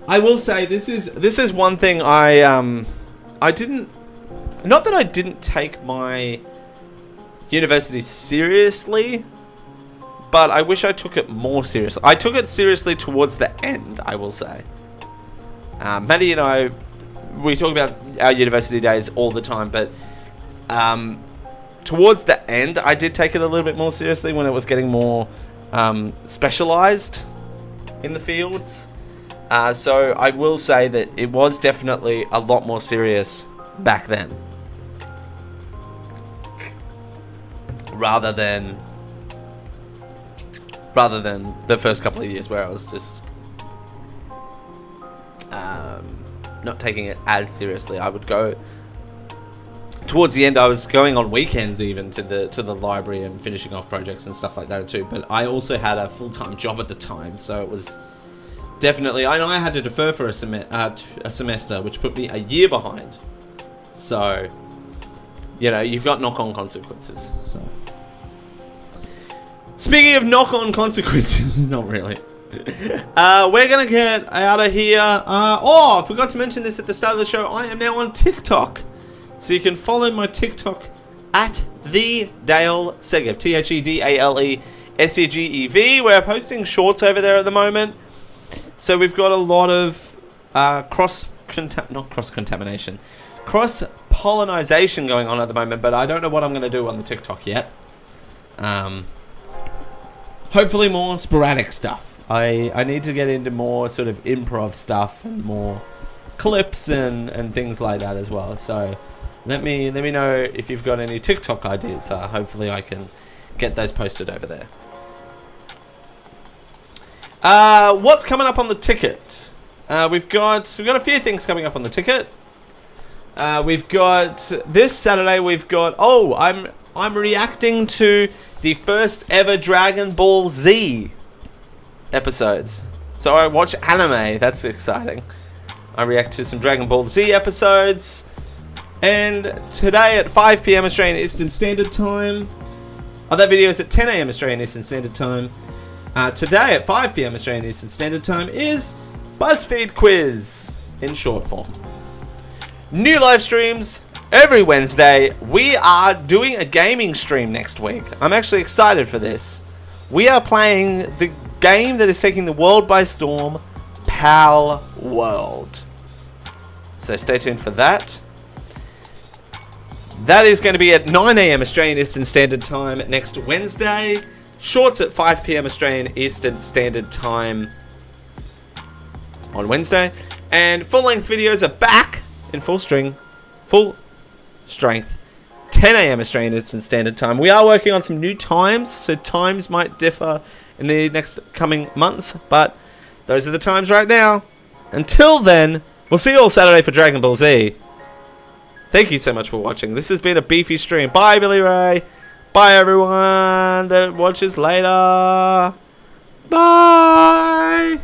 I will say this is one thing I didn't, not that I didn't take my university seriously, but I wish I took it more seriously. I took it seriously towards the end, I will say. Maddie and I, we talk about our university days all the time, but towards the end, I did take it a little bit more seriously when it was getting more specialized in the fields. So I will say that it was definitely a lot more serious back then, rather than the first couple of years where I was just not taking it as seriously. I would go towards the end. I was going on weekends even to the library and finishing off projects and stuff like that too. But I also had a full-time job at the time, so it was definitely. I know I had to defer for a semester, which put me a year behind. So, you know, you've got knock-on consequences. So, speaking of knock-on consequences, not really. We're gonna get out of here. I forgot to mention this at the start of the show. I am now on TikTok, so you can follow my TikTok at the Dale Segev, TheDaleSegev. We're posting shorts over there at the moment, so we've got a lot of cross-pollination going on at the moment. But I don't know what I'm gonna do on the TikTok yet. Hopefully more sporadic stuff. I need to get into more sort of improv stuff and more clips and things like that as well. So let me know if you've got any TikTok ideas. Hopefully I can get those posted over there. What's coming up on the ticket? We've got a few things coming up on the ticket. We've got this Saturday. We've got I'm reacting to the first ever Dragon Ball Z episodes. So I watch anime. That's exciting. I react to some Dragon Ball Z episodes. And today at 5 PM Australian Eastern Standard Time. That video is at 10 AM Australian Eastern Standard Time. Today at 5 PM Australian Eastern Standard Time is BuzzFeed Quiz in short form. New live streams every Wednesday. We are doing a gaming stream next week. I'm actually excited for this. We are playing the game that is taking the world by storm, Pal World. So stay tuned for that. That is going to be at 9 AM Australian Eastern Standard Time next Wednesday. Shorts at 5 PM Australian Eastern Standard Time on Wednesday. And full-length videos are back in full strength, 10 AM Australian Eastern Standard Time. We are working on some new times, so times might differ in the next coming months, but those are the times right now. Until then, we'll see you all Saturday for Dragon Ball Z. Thank you so much for watching. This has been a beefy stream. Bye, Billy Ray. Bye, everyone that watches later. Bye.